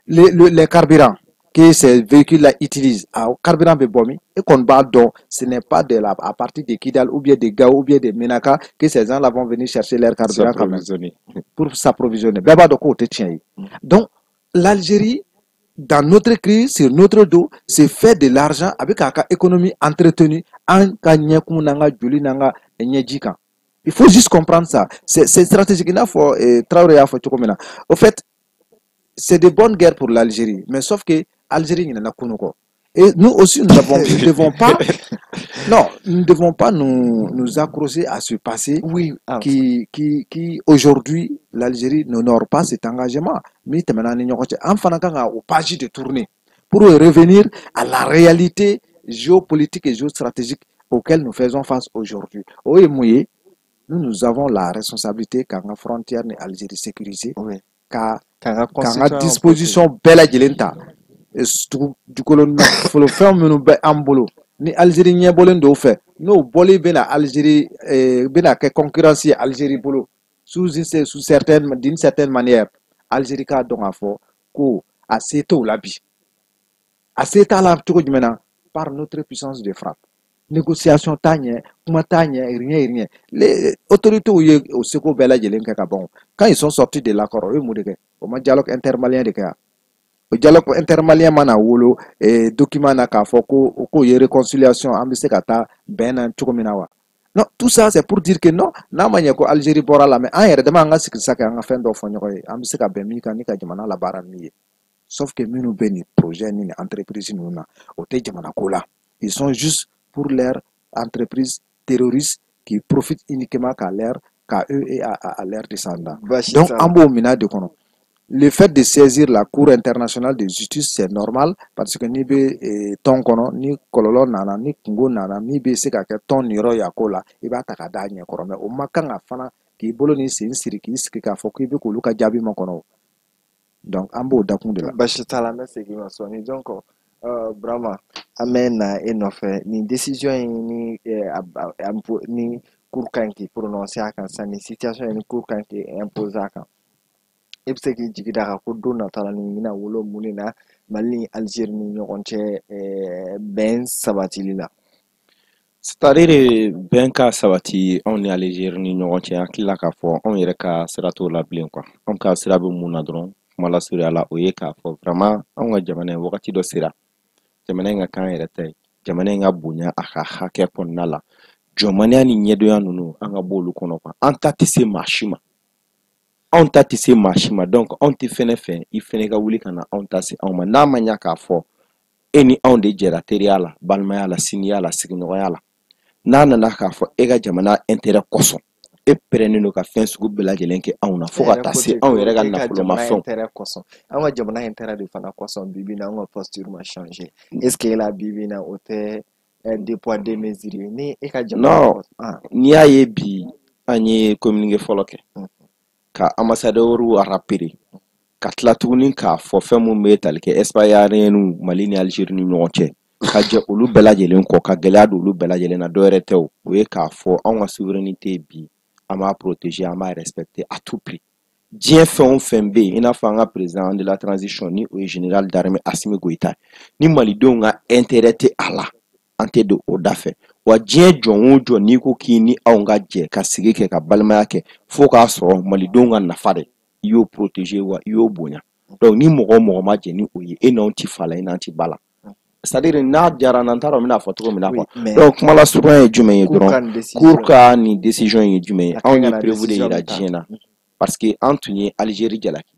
les carburants que ces véhicules là utilisent au carburant be bomi et qu'on va donc ce n'est pas de la à partir de Kidal ou bien de Gao ou bien de Menaka que ces gens là vont venir chercher leur carburant pour s'approvisionner beba do ko te tien donc l'Algérie dans notre crise, sur notre dos, c'est fait de l'argent avec une économie entretenue en il faut juste comprendre ça. C'est stratégique. Au fait, c'est de bonnes guerres pour l'Algérie, mais sauf que l'Algérie n'a pas. Et nous aussi, nous ne devons pas, non, nous ne devons pas nous accrocher à ce passé qui aujourd'hui, l'Algérie n'honore pas cet engagement. Mais enfin, au page de tourner pour revenir à la réalité géopolitique et géostratégique auquel nous faisons face aujourd'hui. Nous avons la responsabilité quand la frontière est Algérie sécurisée, quand la disposition belle gelenta du colon folo fɛn minnu bɛ an bolo ni Algérie ɲɛbɔlen do fɛ n'o bɔli bɛna Algérie bɛna kɛ concurrence ye Algérie bolo d'une certaine manière Algérie k'a dɔn k'a fɔ ko a se t'o la bi a se t'a la cogo jumɛn na par notre puissance de frappe négociation t'a ɲɛ kuma t'a ɲɛ rien les autorités ye o seko bɛɛ lajɛlen kɛ ka ban quand ils sont sortis de l'accord o ye mun de kɛ o ma dialogue intermalien de kɛ o dialogue intermalien mana wolo document na k'a fɔ ko ye réconciliation an bɛ se ka taa bɛn na cogo min na wa Non, tout ça c'est pour dire que non, n'a ma ko Algérie bora la mais en yɛrɛ dama an ka sigi sa kɛ an ka fɛn dɔ fɔ ɲɔgɔn ye an bɛ se ka bɛn min kan ni ka jamana la baara min ye sauf que minnu bɛ nin projet ni nin entreprise ninnu na o tɛ jamana ko la ils sont juste pour leur entreprise terroriste qui profitent uniquement qu'à eux et à leurs descendants. Donc en b'o minɛ de kɔnɔ. Le fait de saisir la Cour internationale de justice, c'est normal parce que ni be ton kono ni kololo nana ni kungo nana mi be se ka kɛ ton niro ya ko la i b'a ta ka da ɲɛ kɔrɔ mais o ma kan ka fana k'i bolo ni sen siri k'i sigi k'a fɔ k'i be k'olu ka jaabi ma kɔnɔ donc an b'o dakun de la. Basi t'a la, n bɛ segin ma sɔnni donc Brahma an bɛ na e nɔfɛ nin décision in ni cour kan k'i prononcer a kan sisan nin situation in ni cour kan k'i imposer a kan. E bɛ se k'i jigi da kan ko don nata la nin bɛna wolo mun de na Mali ni Algérie ni ɲɔgɔn cɛ bɛn sabatili la. C'est-à-dire bɛn ka sabati anw ni Algérie ni ɲɔgɔn cɛ an hakili la k'a fɔ anw yɛrɛ ka sira t'o la bilen quoi. Anw ka sira bɛ mun na dɔrɔn kuma lasurunya la o ye k'a fɔ vraiment anw ka jamana in wagati dɔ sera jamana in ka k'an yɛrɛ ta ye jamana in ka bonya a ka hakɛ kɔnɔna la jɔnmaniya ni ɲɛdɔnya ninnu an ka bɔ olu kɔnɔ quoi. An ta tɛ se maa si ma. Anw ta tɛ se maa si ma donc anw tɛ fɛnɛ fɛ i fɛnɛ ka wuli ka na anw ta se anw ma n'a ma ɲa k'a fɔ e ni anw de jɛra teriya la balimaya la siniya la sigiɲɔgɔnya la n'a nana k'a fɔ e ka jamana intérêt kosɔn e pɛrɛnnen don ka fɛn sugu bɛɛ lajɛlen kɛ anw na fo ka taa se anw yɛrɛ ka nafolomafɛnw. An ka jamana intérêt de fana kosɔn bibi na an ka posture ma changer est-ce que la bibi na o tɛ deux poids deux mesures ni e ka jamana. Non n'i y'a ye bi an ye communiqué fɔlɔ kɛ ka ambassadeur rappelé ka tila tuguni k'a fɔ fɛn mun bɛ tali kɛ espagnol Mali ni Algérie ni ɲɔgɔn cɛ ka jɛ olu bɛɛ lajɛlen kɔ ka gɛlɛya don olu bɛɛ lajɛlen na dɔwɛrɛ tɛ o ye k'a fɔ anw ka souveraineté bi an b'a protéger an b'a respecter à tout prix diɲɛ fɛn o fɛn bɛ yen i n'a fɔ an ka président de la transition ni o ye général d'armée Assimi Goïta ni malidenw ka intérêt tɛ a la an tɛ don o da fɛ wa diɲɛ jɔn o jɔn n'i ko k'i ni anw ka jɛ ka sigi kɛ ka balimaya kɛ fo k'a sɔrɔ malidenw ka nafa de i y'o protéger wa i y'o bonya donc ni mɔgɔ o mɔgɔ ma jɛ ni o ye e n'anw ti fa la i n'an ti ba la c'est-à-dire n'a diyara n'an t'a dɔn n bɛna fɔ cogo min na quoi donc kuma lasurunya ye jumɛn ye dɔrɔn cour ka nin décision ye jumɛn ye anw ye prévu de yira diɲɛ na parce que an tun ye Algérie jalaki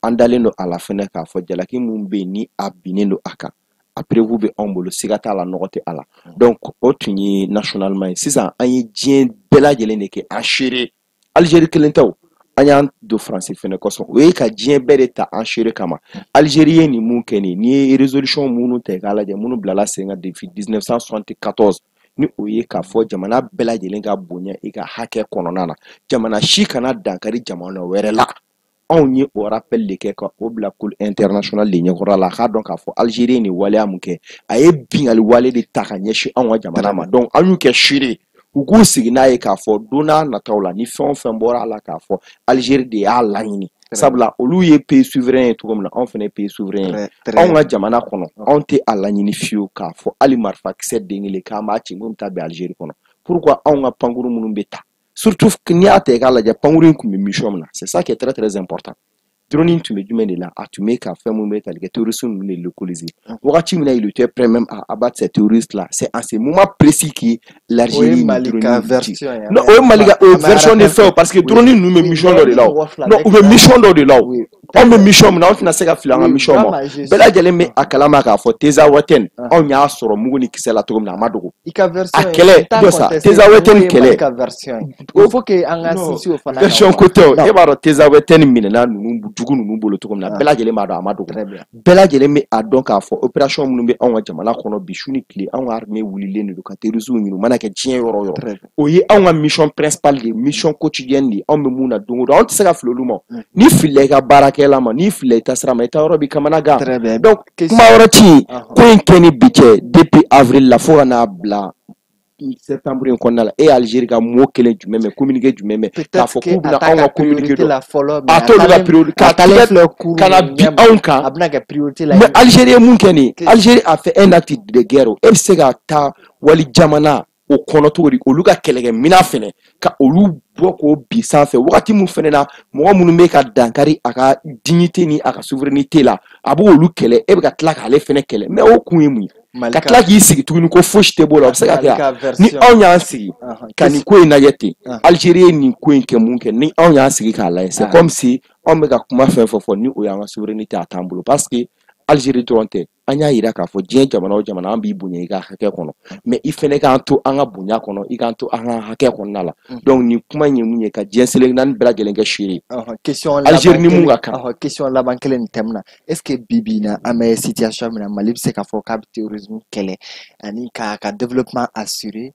an dalen don a la fɛnɛ k'a fɔ jalaki mun bɛ yen ni a binnen don a kan a prévu bɛ anw bolo siga t'a la nɔgɔ tɛ a la donc o tun ye nationalement ye sisan an ye diɲɛ bɛɛ lajɛlen de kɛ an seere Algérie kelen tɛ o an y'an don France fɛnɛ kosɔn o ye ka diɲɛ bɛɛ de ta an seere kama Algérie ye nin mun kɛ nin n'i ye résolution minnu ta k'a lajɛ minnu bilala sen kan depuis 1974 ni o ye k'a fɔ jamana bɛɛ lajɛlen ka bonya i ka hakɛ kɔnɔna na jamana si kana dankari jamana wɛrɛ la anw ye o rappel de kɛ ka o bila cour international de ɲɛkɔrɔ la a k'a dɔn k'a fɔ Algérie ye nin waleya mun kɛ a ye bingali wale de ta ka ɲɛsin anw ka jamana ma donc an y'u kɛ seere u k'u sigi n'a ye k'a fɔ don n'a nataw la ni fɛn o fɛn bɔra a la k'a fɔ Algérie de y'a laɲini sabula olu ye pays souverain ye cogo min na anw fɛnɛ ye pays souverain ye anw ka jamana kɔnɔ anw tɛ a laɲini fiyewu k'a fɔ hali marifakisɛ den kelen k'an b'a ci mun bɛ taa bɛn Algérie kɔnɔ pourquoi anw ka pankuru minnu bɛ ta surtout n'i y'a ta k'a lajɛ pankuru in tun bɛ mission min na c'est ça qui est très très important drone in tun bɛ jumɛn de la a tun bɛ ka fɛn mun bɛ tali kɛ terroristes ninnu de localiser wagati min na il était prêt même à abattre ces terroristes là c'est en ce moment précis que l'Algérie ni drone non o ye Mali ka version de fɛn parce que drone ninnu bɛ mission dɔ de la o non u bɛ mission dɔ de la o anw bɛ mission min na anw tɛna se ka fili an ka mission ma bɛɛ lajɛlen bɛ a kalama k'a fɔ Teza Weten anw y'a sɔrɔ mugu ni kisɛ la cogo min na a ma dogo a kɛlɛ dɔ sa Teza Weten kɛlɛ version côté o e b'a dɔn Teza Weten minɛna ninnu jugu ninnu bolo cogo min na bɛɛ lajɛlen b'a dɔn a ma dogo bɛɛ lajɛlen bɛ a dɔn k'a fɔ opération minnu bɛ anw ka jamana kɔnɔ bi su ni tile anw ka armée wulilen de don ka terroristes ɲini u mana kɛ diɲɛ yɔrɔ o yɔrɔ o ye anw ka mission principale de mission quotidienne de anw bɛ mun na don o don anw tɛ se ka fili olu ma ni filila i ka baarakɛla ma ni filila i ta sira ma i ta yɔrɔ bɛ kamana gan donc kuma wɛrɛ ti yen ko in kɛ ni bi cɛ depuis avril la fo ka n'a bila septembre in kɔnɔna la e ye Algérie ka mot kelen jumɛn mɛn communiqué jumɛn mɛn k'a fɔ k'u bɛna anw ka communiqué dɔn a t'olu ka priorité ka na bi anw kan mais Algérie ye mun kɛ nin Algérie a fait un acte de guerre e bɛ se ka taa wali jamana o kɔnɔ cogo di olu ka kɛlɛkɛminɛn fɛnɛ ka olu bɔ k'o bi sanfɛ wagati mun fɛnɛ na mɔgɔ minnu bɛ ka dankari a ka dignité ni a ka souveraineté la a b'o olu kɛlɛ e bɛ ka tila k'ale fɛnɛ kɛlɛ mais o kun ye mun ye ka tila k'i sigi tuguni ko fosi tɛ b'o la o bɛ se ka kɛ ni anw y'an sigi ka nin ko in lajɛ ten Algérie ye nin ko in kɛ mun kɛ ni anw y'an sigi k'a lajɛ c'est comme si anw bɛ ka kuma fɛn fɛn fɔ ni o y'an ka souveraineté a t'an bolo parce que Algérie dɔrɔn tɛ an y'a yira k'a fɔ diɲɛ jamana o jamana an b'i bonya i ka hakɛ kɔnɔ mais i fɛnɛ k'an to an ka bonya kɔnɔ i k'an to an ka hakɛ kɔnɔna la donc nin kuma in ye mun ye ka diɲɛ seleke naani bɛɛ lajɛlen kɛ seere Algérie ni mun ka kan question laban kelen nin thème na est ce que bi bi in na an bɛ situation min na Mali bɛ se k'a fɔ k'a bɛ terrorisme kɛlɛ ani k'a ka développement assuré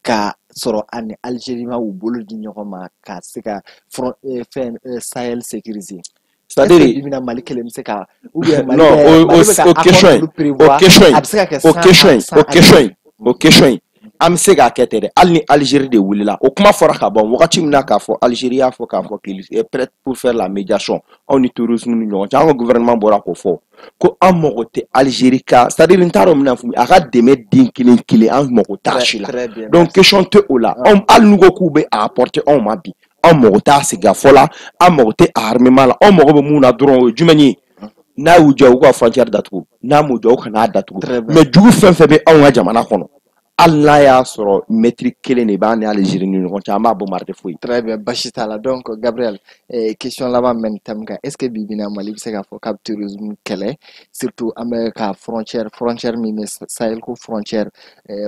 ka sɔrɔ a ni Algérie ma u bolo di ɲɔgɔn ma ka se ka fɛn Sahel sécuriser. C'est-à-dire Mali kelen bɛ se ka non o question in an bɛ se k'a kɛ ten dɛ hali ni Algérie de wulila o kuma fɔra ka ban wagati min na k'a fɔ Algérie y'a fɔ k'a fɔ qu'il est prêt pour faire la médiation aw ni terrorisme ni ɲɔgɔn cɛ an ka gouvernement bɔra k'o fɔ ko an mago tɛ Algérie ka c'est-à-dire n t'a dɔn mina fɔ a ka dɛmɛ den kelen kelen an mago t'a si la donc question tɛ o la hali n'u ko k'u bɛ a apporter anw ma bi an mago t'a sigikafɔ la an mago tɛ a armement la an mago bɛ mun na dɔrɔn o ye jumɛn ye n'a y'u jɔ u ka frontière datugu n'a m'u jɔ u kan'a datugu mais jugu fɛn fɛn bɛ anw ka jamana kɔnɔ hali n'a y'a sɔrɔ mètre kelen de b'an ni Algérie ni ɲɔgɔn cɛ an b'a bɔ marité foyi. Très bien basi t'a la donc Gabriel question laban min thème kan est ce que bi bi in na Mali bɛ se k'a fɔ k'a bɛ terrorisme kɛlɛ surtout an bɛ ka frontière min bɛ Sahel ko frontière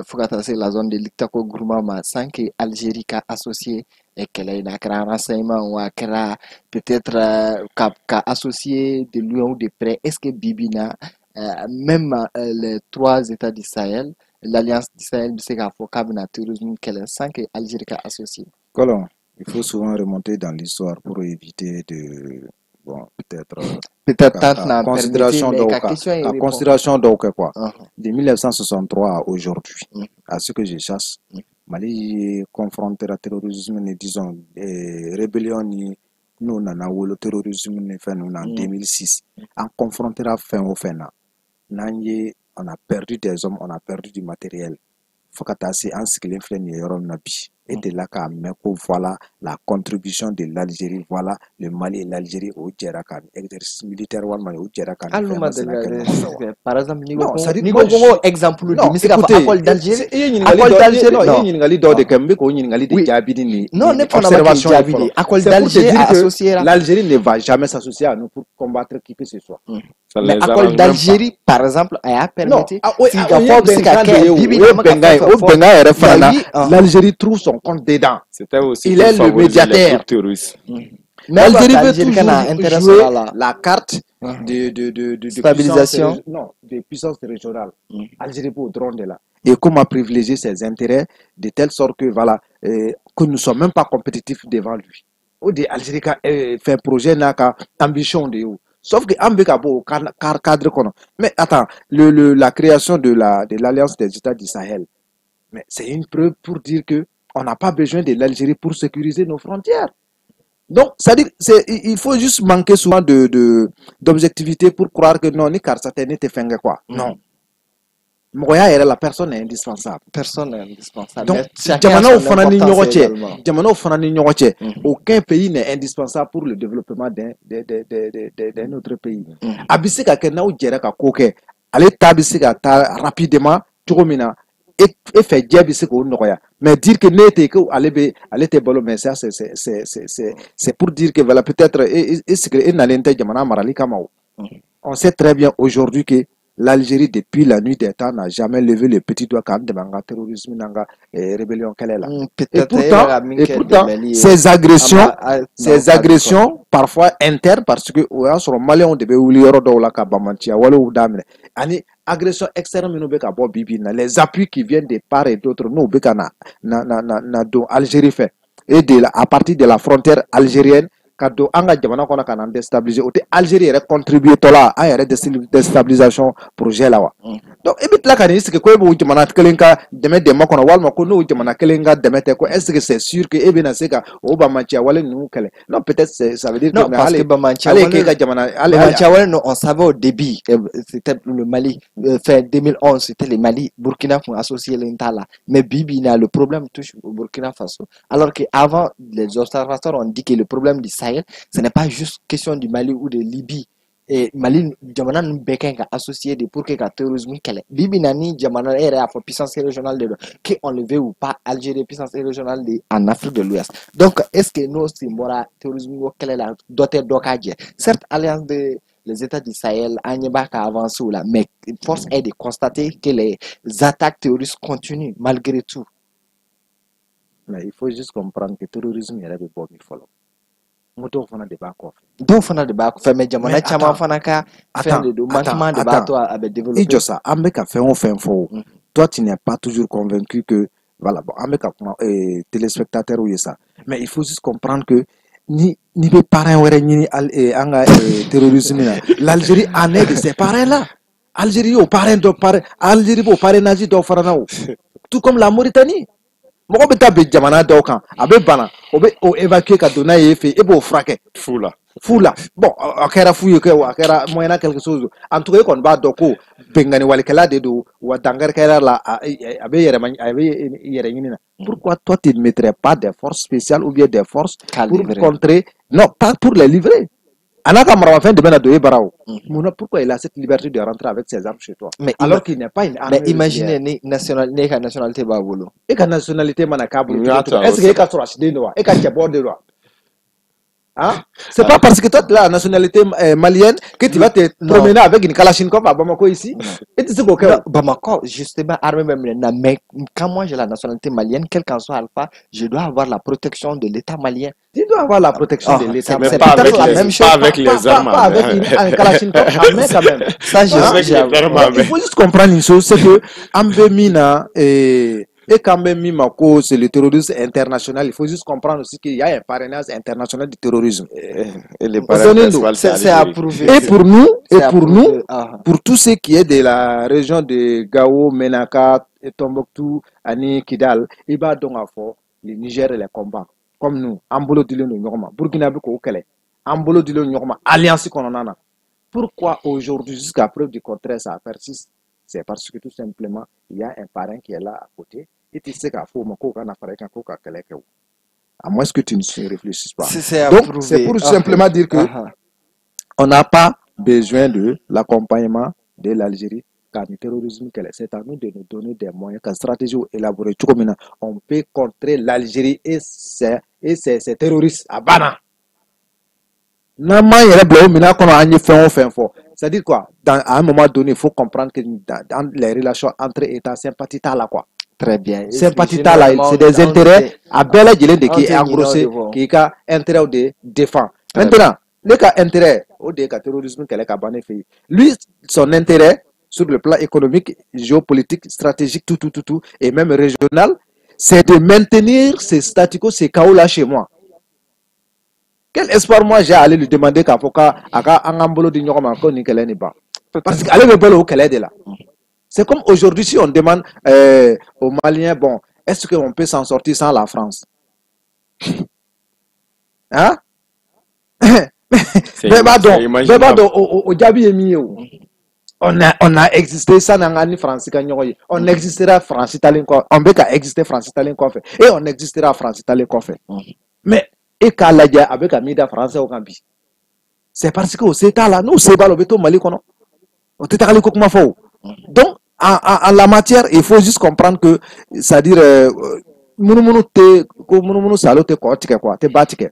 fo ka taa se la zone de l'Ictako groupement ma sans que Algérie ka associé kɛlɛ in na a kɛra renseignement wa a kɛra peut-être ka associé de loin ou de près est ce que bi bi in na même les 3 États du Sahel l'Alliance du Sahel bɛ se k'a fɔ k'a bɛna terrorisme kɛlɛ sans que Algérie ka associé. Colon, il faut souvent remonter dans l'histoire pour éviter de bon peut-être tant considération donc quoi de 1963 à aujourd'hui à ce que je chasse Mali confronté à terrorisme ni disons rébellion ni nous nana wolo terrorisme ni fait nous en 2006 en confronté à fin au fin na nanye on a perdu des hommes, on a perdu du matériel. Faut que tu en sigilen filɛ nin ye yɔrɔ min na bi et de là k'a mɛn ko voilà la contribution de l'Algérie, voilà le Mali et l'Algérie au jɛra ka exercice militaire walima o jɛra ka par exemple ni ko exemple di mi se ka fɔ accord d'Alger i ye ɲininkali dɔw de kɛ n bɛ k'o ɲininkali de jaabi ni observation jaabi de accord d'Alger associé l'Algérie ne va jamais s'associer à nous pour combattre qui que ce soit. Mais accord d'Algérie par exemple a y'a permettre l'Algérie trouve son compte dedans. C'était aussi il est le médiateur. Mais l'Algérie veut toujours jouer la carte de stabilisation, de puissance régionale. Algérie pour drone de là. Et comment privilégier ses intérêts de telle sorte que voilà que nous ne sommes même pas compétitifs devant lui. Ou de Algérie fait un projet n'a qu'à ambition de où. Sauf que Ambekabo cadre qu'on a. Mais attends, la création de l'Alliance des États du Sahel, mais c'est une preuve pour dire que on n'a pas besoin de l'Algérie pour sécuriser nos frontières. Donc, il faut juste manquer souvent d'objectivité pour croire que non, ni car ça n'était fait quoi. Non. La personne est indispensable. Donc, aucun pays n'est indispensable pour le développement d'un autre pays. Abisika kenao djereka koke, ale tabisika ta rapidement, turomina, et fait djabisika ou noya. Mais dire que n'était que allait te bolo, mais ça c'est pour dire que voilà peut-être on sait très bien aujourd'hui que l'Algérie, depuis la nuit des temps, n'a jamais levé le petit doigt quand même dans terrorisme, dans la rébellion qu'elle est là. Et pourtant, ces agressions, parfois internes, parce que sur le Mali, on devait oublier la Kabamantia, ou Damne. Ani agression externe, les appuis qui viennent de part et d'autre, nous, Algérie fait. Et à partir de la frontière algérienne, ka don an ka jamana kɔnɔ ka n'an déstabiliser o tɛ Algérie yɛrɛ contribuer tɔ la an yɛrɛ déstabilisation projet la wa donc i bɛ tila ka n'i sigi ko e b'o jamana kelen ka dɛmɛ kɔnɔ walima ko n'o jamana kelen ka dɛmɛ tɛ ko est-ce que c'est sûr que e bɛna se ka o bamanciya wale ninnu kɛlɛ non peut-être ça veut dire non, parce que bamanciya wale non, on savait au début c'était le Mali fin 2011 c'était le Mali Burkina Faso associé l'Intala mais Bibina le problème touche au Burkina Faso alors que avant les observateurs ont dit que le problème du Sahel ce n'est pas juste question du Mali ou de Libye et Mali jamana nu bɛɛ ka associé de pour que ka terrorisme kɛlɛ bibi na ni jamana yɛrɛ y'a fɔ puissance régionale de don que on le veut ou pas Algérie puissance régionale de en Afrique de l'Ouest donc est-ce que n'o sen bɔra terrorisme ko kɛlɛ la dɔ tɛ dɔ k'a jɛ certes alliance de les États du Sahel an ɲɛ b'a ka avancer o la mais force est de constater que les attaques terroristes continuent malgré tout. Mais il faut juste comprendre que terrorisme yɛrɛ bɛ bɔ min fɔlɔ. Dɔw fana de b'a kɔfɛ. Dɔw fana de b'a kɔfɛ mais jamana caman fana ka fɛn de don manquement de b'a to a bɛ développer. I jɔ sa an bɛ ka fɛn o fɛn fɔ o toi tu n'es pas toujours convaincu que voilà bon an bɛ ka kuma téléspectateurs ye sa mais il faut juste comprendre que ni bɛ parrain wɛrɛ ɲini an ka terrorisme na l'Algérie en est de ces parrains là Algérie y'o parrain dɔ Algérie b'o parrainage dɔ fara na o tout comme la Mauritanie. Mɔgɔ bɛ taa bin jamana dɔw kan a bɛ bana o bɛ o évacuer ka don n'a ye fɛ e b'o furakɛ fu la bon a kɛra fu ye kɛ o a kɛra moyennant quelque chose en tout cas e kɔni b'a dɔn ko bɛnkanni walikɛla de don wa dangarikɛla la a bɛ yɛrɛ ɲini na pourquoi toi tu ne mettrais pas des forces spéciales ou bien des forces pour contrer non pas pour les livrer. Ana ka maramafɛn de bɛna don e bara o munna pourquoi il a cette liberté de rentrer avec ses armes chez toi mais alors qu'il n'est pas une arme. Mais imaginez ne ka nationalité b'a bolo e ka nationalité mana k'a bolo est-ce que e ka sɔrɔsiden don wa e ka cɛbɔ de don wa hein c'est pas parce que toi tu as la nationalité malienne que tu vas te promener avec une Kalachnikov à Bamako ici et tu sais quoi Bamako justement armé même mais quand moi j'ai la nationalité malienne quel qu'en soit Alpha je dois avoir la protection de l'État malien. Tu dois avoir la protection de l'État mais pas avec la même chose pas avec les armes pas avec un Kalachnikov à main quand même ça il faut juste comprendre une chose c'est que Ambemina et quand même, c'est le terrorisme international. Il faut juste comprendre aussi qu'il y a un parrainage international du terrorisme. Et les parrainages, c'est approuvé. Et pour nous, pour tout ce qui est de la région de Gao, Menaka, et Tombouctou, Ani, Kidal, il va donc avoir le Niger et les combats. Comme nous, Ambolo Dilo Nyorma, Burkina Faso Kele, Ambolo Dilo Nyorma, alliance qu'on en a. Pourquoi aujourd'hui, jusqu'à preuve du contraire, ça persiste? C'est parce que tout simplement, il y a un parrain qui est là à côté. Et tu sais qu'à moins que tu ne réfléchisses pas. Donc, c'est pour simplement dire que on n'a pas besoin de l'accompagnement de l'Algérie car le terrorisme, c'est à nous de nous donner des moyens, qu'une stratégie élaborée. On peut contrer l'Algérie et ses terroristes à Bana. C'est-à-dire quoi? À un moment donné, il faut comprendre que dans les relations entre États, sympathie là quoi. Très bien. Sympathie là, c'est des intérêts à belle de qui est engrossé, qui a intérêt de défendre. Maintenant, le cas intérêt au terrorisme qu'elle a fait. Lui, son intérêt sur le plan économique, géopolitique, stratégique, tout, et même régional, c'est de maintenir ces statu quo, ces chaos là chez moi. Quel espoir moi j'ai à aller lui demander qu'à Angambolo di Nyokoma ni qu'elle n'est pas. Parce qu'elle est belle au qu'elle est là. C'est comme aujourd'hui si on demande aux Maliens, bon, est-ce qu'on peut s'en sortir sans la France? Hein? On a existé ça dans France on existera France italien on peut exister France italien et on existera France italien mais et quand la dia avec amida français au campi c'est parce que c'est là nous c'est pas le béton Mali kono on te tali ko kuma fo donc en la matière il faut juste comprendre que c'est-à-dire munu salo te ko tike quoi te batike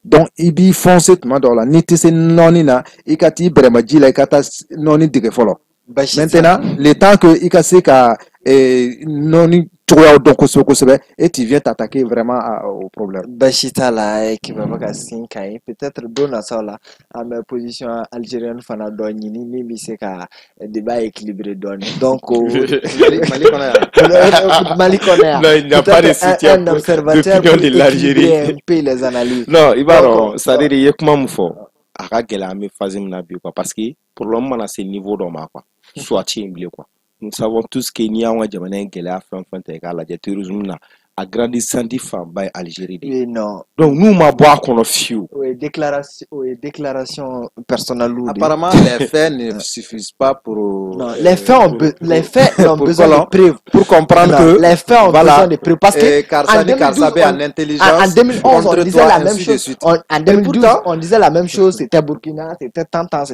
donc il bi foncer tout dans la niti c'est nonina ikati brema jila ikata noni dige folo maintenant le temps que ikase ka nɔɔni cogoyaw dɔn kosɛbɛ kosɛbɛ et tu viens t'attaquer vraiment au problème. Bashita la qui va pas sin kai peut-être dona ça là à ma position algérienne fana do ñini mi c'est ka débat équilibré donne donc Mali kɔnɔ yan. Mali connaît Non, il n'y a pas de peut-être soutien un observateur d'opinion pour de équilibrer l'Algérie. un peu les analyses Non, i b'a donc dɔn c'est-à-dire i ye kuma min fɔ a ka gɛlɛn an bɛ phase min na bi quoi parce que problème mana se niveau dɔ ma quoi soit ci in bilen quoi nous savons tous que n'i y'anw ka jamana in gɛlɛya fɛn fɛn ta i k'a lajɛ terrorisme na a grandissandi fanba ye Algérie de ye oui non donc n'u ma bɔ a kɔnɔ fiyewu déclaration personnelle lourde Apparemment, les faits ne suffisent pas pour. non, les faits ont, les faits ont pour besoin de preuves. Pour comprendre Non, que. les faits ont voilà, besoin de preuves. Parce que Karsa en dit 2012, Karsa en intelligence. en 2011, on disait la même ainsi de chose. suite. En 2012, pourtant- on disait la même chose. C'était Burkina, c'était Tantan,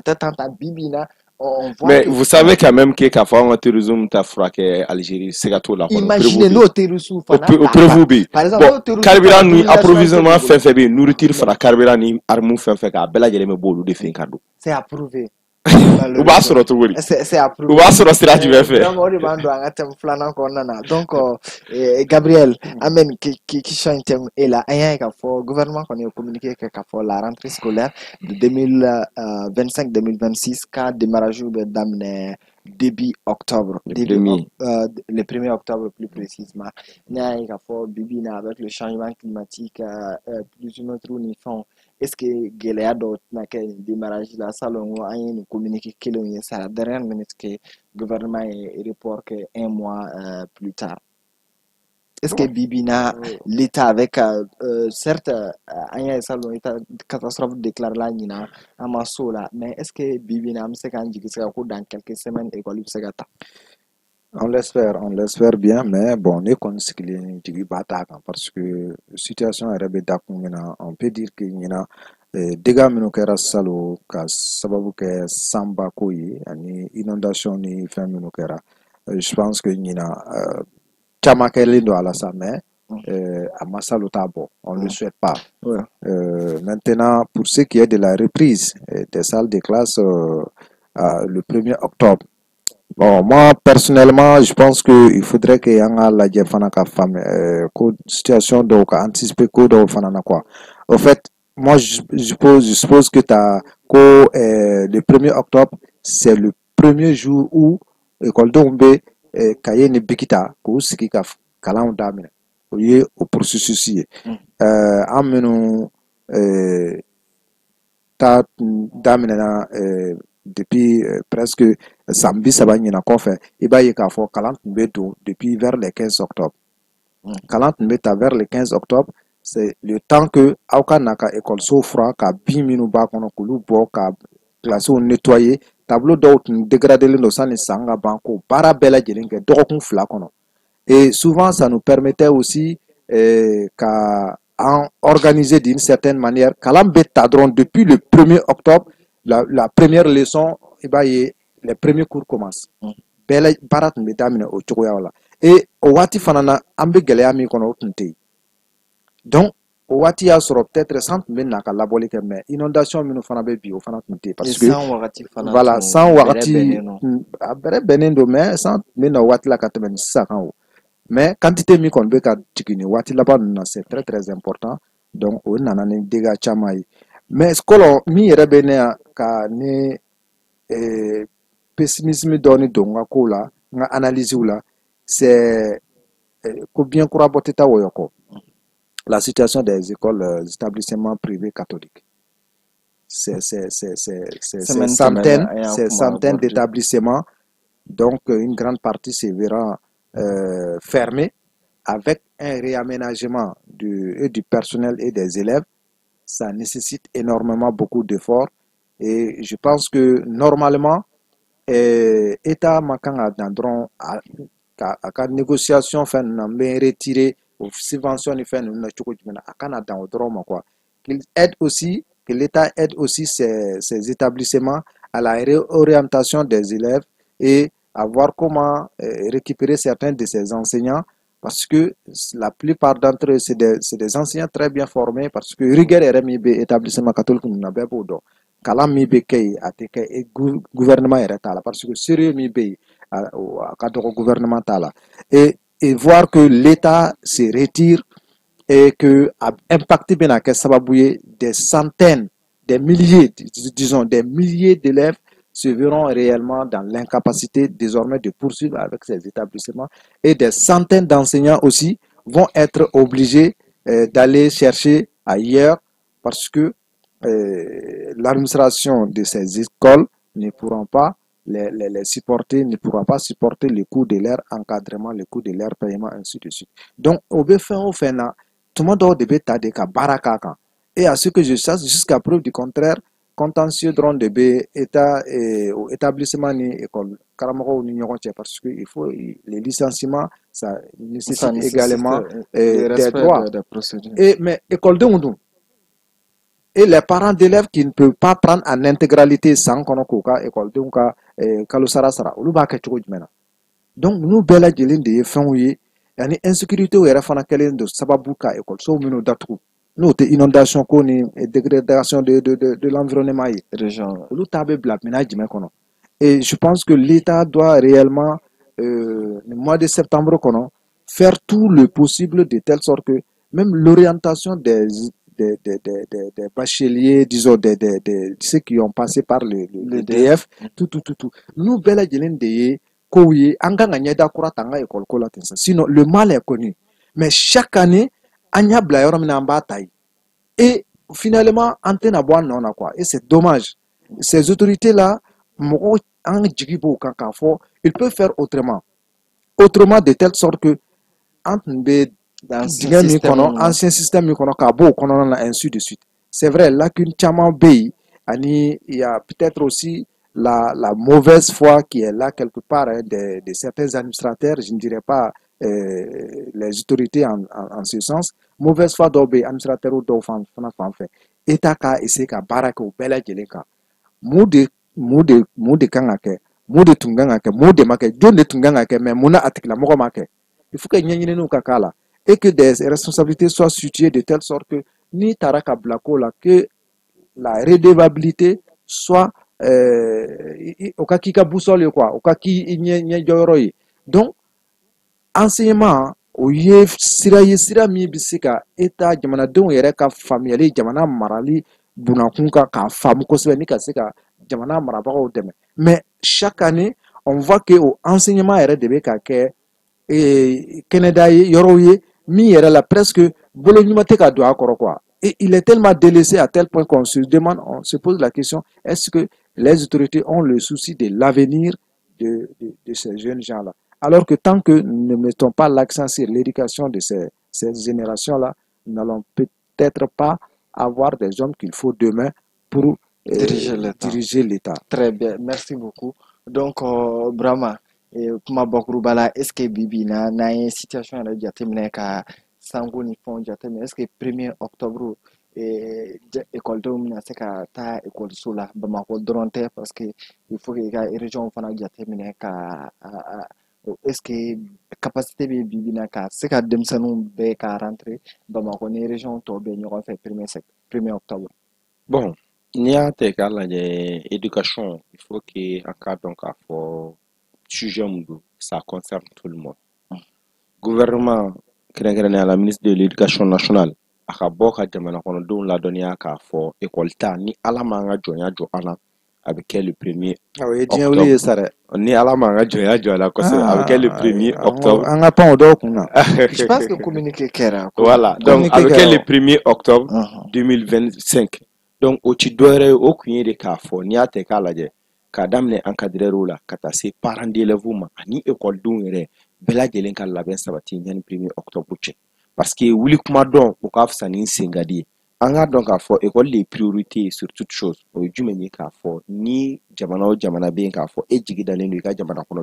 Bibina. On voit mais que- vous savez quand même que k'a fɔ an ka terrorisme ta furakɛ Algérie siga t'o la kɔni Imaginez nos terroristes. o prévu bɛ yen Par exemple, nos bon terroristes. carburant ni approvisionnement fɛn fɛn bɛ yen nourriture fana carburant ni arme fɛn fɛn k'a bɛɛ lajɛlen bɛ bɔ olu de fɛ yen ka don C'est approuvé. u b'a sɔrɔ cogo di C'est approuvé. u b'a sɔrɔ sira jumɛn fɛ Vraiment, on demande à un thème flanant qu'on en a. Donc, Gabriel, amen, qui change thème est là. Il y a un gouvernement qu'on a communiqué que la rentrée scolaire de 2025-2026, quand démarrage d'amener début octobre. Le 1er octobre plus précisément. Il y a un bibi avec le changement climatique, plus ou moins trop est-ce que gɛlɛya dɔw tɛna kɛ démarrage la salon an ye nin communiqué kelen ye c'est à la dernière minute que gouvernement ye report kɛ un mois plus tard est-ce que bibi na l'état avec certes an y'a ye salon état catastrophe déclaré la ɲina an ma s'o la mais est-ce que bibi na an bɛ se k'an jigi sɛgɛ ko dans quelques semaines école bɛ se ka ta on l'espère bien, mais bon, ne kɔni sigilen jigi b'a t'a kan parce que situation yɛrɛ bɛ dakun min na on peut dire que ɲina dégâts minnu kɛra salon ka sababu kɛ sanba ko ye ani inondation ni fɛn minnu kɛra je pense que ɲina caman kɛlen don a la sa mais a ma salon t'a bɔ on ne le souhaite pas maintenant pour ce qui est de la reprise des salles de classe le 1er octobre. Bon, moi, personnellement, je pense qu'il faudrait que yanga la fana ka femme, situation de anticiper quoi. Au fait, moi, je suppose que le 1er octobre, c'est le premier jour où école d'ombe, kaye ni bikita, ko siki ka kalan damine. Au processus yi. Amenu, ta damine na, depuis presque samedi saba ɲina kɔfɛ i b'a ye k'a fɔ kalan tun bɛ don depuis vers le 15 octobre kalan tun bɛ ta vers le 15 octobre c'est le temps que aw ka na ka ekɔlisow furan ka bin minnu b'a kɔnɔ k'olu bɔ ka kilasiw nettoyer tableau dɔw tun dégradelen don sani san ka ban ko baara bɛɛ lajɛlen kɛ dɔgɔkun 2 kɔnɔ et souvent ça nous permettait aussi ka en organiser d'une certaine manière kalan bɛ ta dɔrɔn depuis le 1er octobre la première leçon, les premiers cours commencent. Et au wati fanana ambe gɛlɛya min kɔnɔ o tun tɛ yen. Donc o wati y'a sɔrɔ peut-être san tun bɛ na ka labɔli kɛ mais inondation minnu fana bɛ bi o fana tun tɛ yen parce que voilà san wagati a bɛrɛ bɛnnen don mais san tun bɛ na o waati la ka tɛmɛ nin sisan kan o mais quantité min kɔni bɛ ka jigin nin waati laban ninnu na c'est très très important donc o nana ni dégâts caman ye. Mais skolo mi yɛrɛ bɛ ne yan ka ne pessimisme dɔɔni don n ka kow la n ka analyse la c'est ko bien kurabɔ tɛ taa wɔyɔ kɔ la situation des écoles établissements privés catholiques c'est centaines d'établissements donc une grande partie se verra fermée avec un réaménagement du personnel et des élèves. Ça nécessite énormément beaucoup d'efforts et je pense que normalement État makanga dandron à négociation fait n'ambé retirer aux subventions fait n'a choko jumena akana dans au drama quoi qu'il aide aussi que l'État aide aussi ces établissements à la réorientation des élèves et à voir comment récupérer certains de ces enseignants. Parce que la plupart d'entre eux, c'est des enseignants très bien formés. Parce que rigueur RMIB, établissement catholique, nous n'avons pas besoin. Kalam MIB, gouvernement est là. Parce que sérieux MIB, cadre gouvernemental et voir que l'État se retire et que a impacté bien à Sababouye des centaines, des milliers, disons des milliers d'élèves se verront réellement dans l'incapacité désormais de poursuivre avec ces établissements et des centaines d'enseignants aussi vont être obligés d'aller chercher ailleurs parce que l'administration de ces écoles ne pourront pas les supporter, ne pourra pas supporter le coût de leur encadrement, le coût de leur paiement, ainsi de suite. Donc, au fait, tout le monde devait t'aider qu'à baraka. Et à ce que je sache, jusqu'à preuve du contraire, contentieux drone de B, État et établissement ni école, Karamoko ni parce que il faut les licenciements, ça nécessite également des droits. Et mais école de Oudou. Et les parents d'élèves qui ne peuvent pas prendre en intégralité sans qu'on ait école de Ouka, Kalusara Sara, ou donc nous bella jelen de fin oui, yani insécurité ou erafana kelen de sababuka école so mino datu. Nous te inondation ko ni dégradation de l'environnement yi région. Olu tabe blab ménage kono. Et je pense que l'État doit réellement le mois de septembre kono faire tout le possible de telle sorte que même l'orientation des bacheliers, disons ceux qui ont passé par le DF, tout. Nous bella jelen de sinon le mal est connu mais chaque année et finalement antenne non quoi et c'est dommage ces autorités là ils peuvent faire autrement de telle sorte que ancien système ainsi de suite. C'est vrai là qu'une chama bay il y a peut-être aussi la mauvaise foi qui est là quelque part de certains administrateurs, je ne dirais pas les autorités en ce sens. Mauvaise foi d'obé administrateur ou d'offense fait. État ka essayer ka baraka ou bela jeleka. Mode kangake, mode tungangake, mode make, donne tungangake, mais mona atikla moko make. Il faut que nous kakala et que des responsabilités soient situées de telle sorte que ni taraka blako là que la redevabilité soit au cas qui ka boussole quoi au cas qui nye joroyi. Donc enseignement o ye sira mi bisika eta jamana don yere ka famiyali jamana marali bunakun ka famu kosɛbɛ ni ka se ka jamana marabagaw dɛmɛ. Mais chaque année on voit que au enseignement yɛrɛ de bɛ ka kɛ Canada yoroye mi yɛrɛ la presque bolo ɲuman tɛ ka don a kɔrɔ quoi. Et il est tellement délaissé à tel point qu'on se demande, on se pose la question, est-ce que les autorités ont le souci de l'avenir de ces jeunes gens-là? Alors que tant que nous ne mettons pas l'accent sur l'éducation de ces générations-là, nous n'allons peut-être pas avoir des hommes qu'il faut demain pour diriger l'État. Très bien, merci beaucoup. Donc, Brahma, kuma bakurubala, est-ce que Bibi na une situation de jatemine ka sango ni fond jatemine, est-ce que 1er octobre école de mina se ka ta école sola Bamako dronte parce que il faut que la région fana jatemine ka est-ce que capacité be bibina ka se ka demsanu be ka rentrer Bamako ni région to be ñoo fait 1er octobre. Bon, il y a l'éducation, il faut que en cas donc pour sujet ça concerne tout le monde. Gouvernement la ministre de l'éducation nationale aka boka jamana kono don la donia ka for école ta ni alama nga jonya jo ana avec le 1er octobre. Ni alama nga jonya jo ala avec le 1er octobre. Je pense que communiquer kera. Voilà, donc avec le 1er octobre 2025. Donc au tidore au kunye de ka for ni ate kala je ka damne encadrer la kata se parents d'élèves ma ani école don re bela jelen ka labin sabati nyani 1er octobre che. Parce que oui kuma don o ka fsa ni singadi anga donc a fo école les priorités sur toute chose o jumeni ka fo ni jamana bien ka fo e jigi dalen ka jamana kono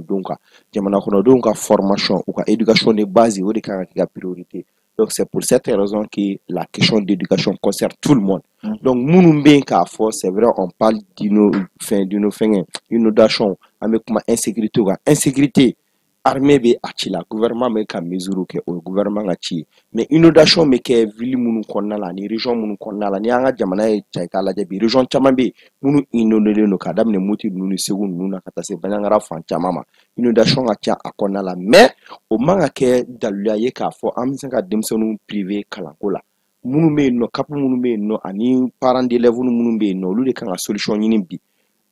donc formation ou ka éducation de base o de ka priorité. Donc c'est pour cette raison que la question d'éducation concerne tout le monde. Donc nous bien ka fo c'est vrai on parle d'inondation avec ma insécurité armée be a ci la gouvernement be ka mesure kɛ o ye gouvernement ka ci ye mais inondation be kɛ ville minnu kɔnɔna la ani région minnu kɔnɔna la ni an ka jamana ye ca k'a lajɛ bi région caman be minnu inondelen don ka daminɛ Moti ninnu ni Segu ninnu na ka taa se Baɲangara fan caman ma inondation ka ca a kɔnɔna la mais o man ka kɛ daluya ye k'a fɔ an bɛ se ka denmisɛnninw privé kalanko la minnu be yen nɔ CAP minnu be yen nɔ ani parents d'élèves minnu be yen nɔ olu de kan ka solution ɲini bi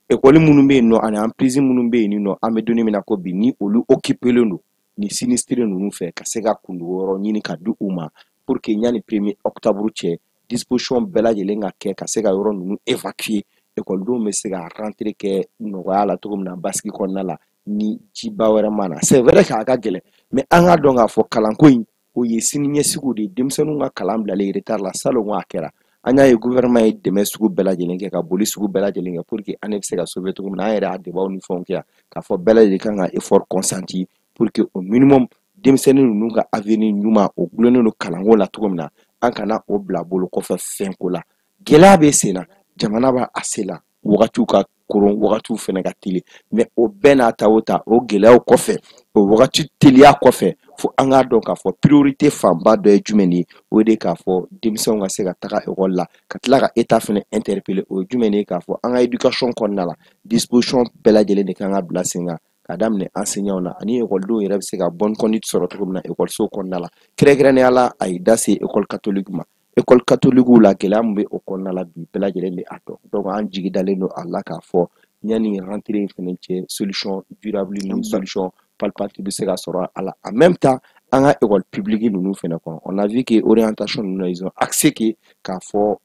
école minnu be yen nɔ ani emprise minnu be yen nɔ an bɛ donnin min na ko bi ni olu occupelen don ni sinistre ninnu fɛ ka se ka kundogo yɔrɔ ɲini ka di u ma pour que ɲani 1er octobre cɛ disposition bɛɛ lajɛlen ka kɛ ka se ka yɔrɔ ninnu évacuer écoledenw bɛ se ka rentrer kɛ nɔgɔya la cogo min na basigi kɔnɔna la ni jiba wɛrɛ ma na c'est vrai k'a ka gɛlɛn mais an k'a dɔn k'a fɔ kalanko in o ye siniɲɛsigiw de ye denmisɛnninw ka kalan bilalen retard la salon a kɛra an y'a ye gouvernement ye dɛmɛ sugu bɛɛ lajɛlen kɛ ka boli sugu bɛɛ lajɛlen kɛ pour que an bɛ se ka sauver cogo min na an yɛrɛ y'a débat ni fɛnw kɛ yan k'a fɔ bɛɛ lajɛlen kan ka effort consenti pour que au minimum denmisɛnnin ninnu ka avenir ɲuman o gulonnen don kalanko la cogo min na an kana o bila bolo kɔfɛ fɛnko la gɛlɛya bɛ sen na jamana b'a a se la wagatiw ka koron wagatiw fɛnɛ ka teli mais o bɛɛ n'a ta o ta o gɛlɛyaw kɔfɛ o wagati teliya kɔfɛ fo an k'a dɔn k'a fɔ priorité fanba dɔ ye jumɛn de ye o de k'a fɔ denmisɛnw ka se ka taga école la ka tila ka état fɛnɛ interpeller o ye jumɛn de ye k'a fɔ an ka éducation kɔnɔna la disposition bɛɛ lajɛlen de kan ka bila sen kan ka daminɛ enseignants na ani écoledenw yɛrɛ bɛ se ka bonne conduite sɔrɔ cogo min na écoleso kɔnɔna la kɛrɛnkɛrɛnnenya la a ye da se école catholique ma école catholique la gɛlɛya min bɛ o kɔnɔna la bi bɛɛ lajɛlen bɛ a dɔn donc an jigi dalen don a la k'a fɔ yanni rentrée in fɛnɛ cɛ solution durable ni solution palpable bɛ se ka sɔrɔ a la en même temps an ka école publique ninnu fɛnɛ kɔnɔ on a vu que orientation ninnu na ils ont accès que k'a fɔ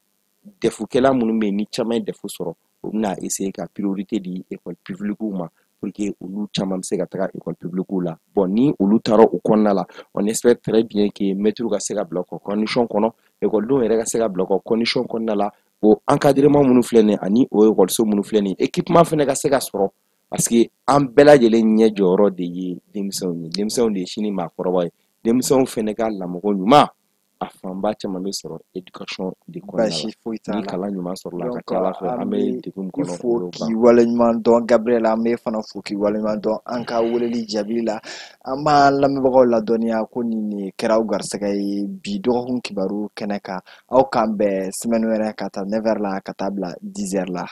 defukɛla minnu bɛ yen ni caman ye defu sɔrɔ o bɛna essayer ka priorité di école publique ma pour que olu caman bɛ se ka taga école publique la bon ni olu taara o kɔnɔna la on espère très bien que maître ka se ka bila o condition kɔnɔ écoledenw yɛrɛ ka se ka bila o condition kɔnɔna la o encadrement minnu filɛ nin ye ani o écoleso minnu filɛ nin ye équipement fɛnɛ ka se ka sɔrɔ parce que an bɛɛ lajɛlen ɲɛ jɔyɔrɔ de ye denmisɛnw ye denmisɛnw de ye sini maakɔrɔba ye denmisɛnw fɛnɛ ka lamɔgɔ ɲuman a fanba caman bɛ sɔrɔ éducation de kɔnɔna Basi foyi t'a la ni la. kalan ɲuman sɔrɔla a ka Donc ca ala fɛ an an bɛ bɛ degun i kɔnɔ fo k'olu k'i ban waleɲuman dɔn Gabriel an bɛ fana fo k'i waleɲuman dɔn an ka weleli jaabi la an b'an lamɛnbagaw ladɔnniya ko nin de kɛra aw garisɛgɛ ye bi dɔgɔkun kibaru kɛnɛ kan aw k'an bɛn semaine wɛrɛ ka taa 9h la ka taa bila 10h la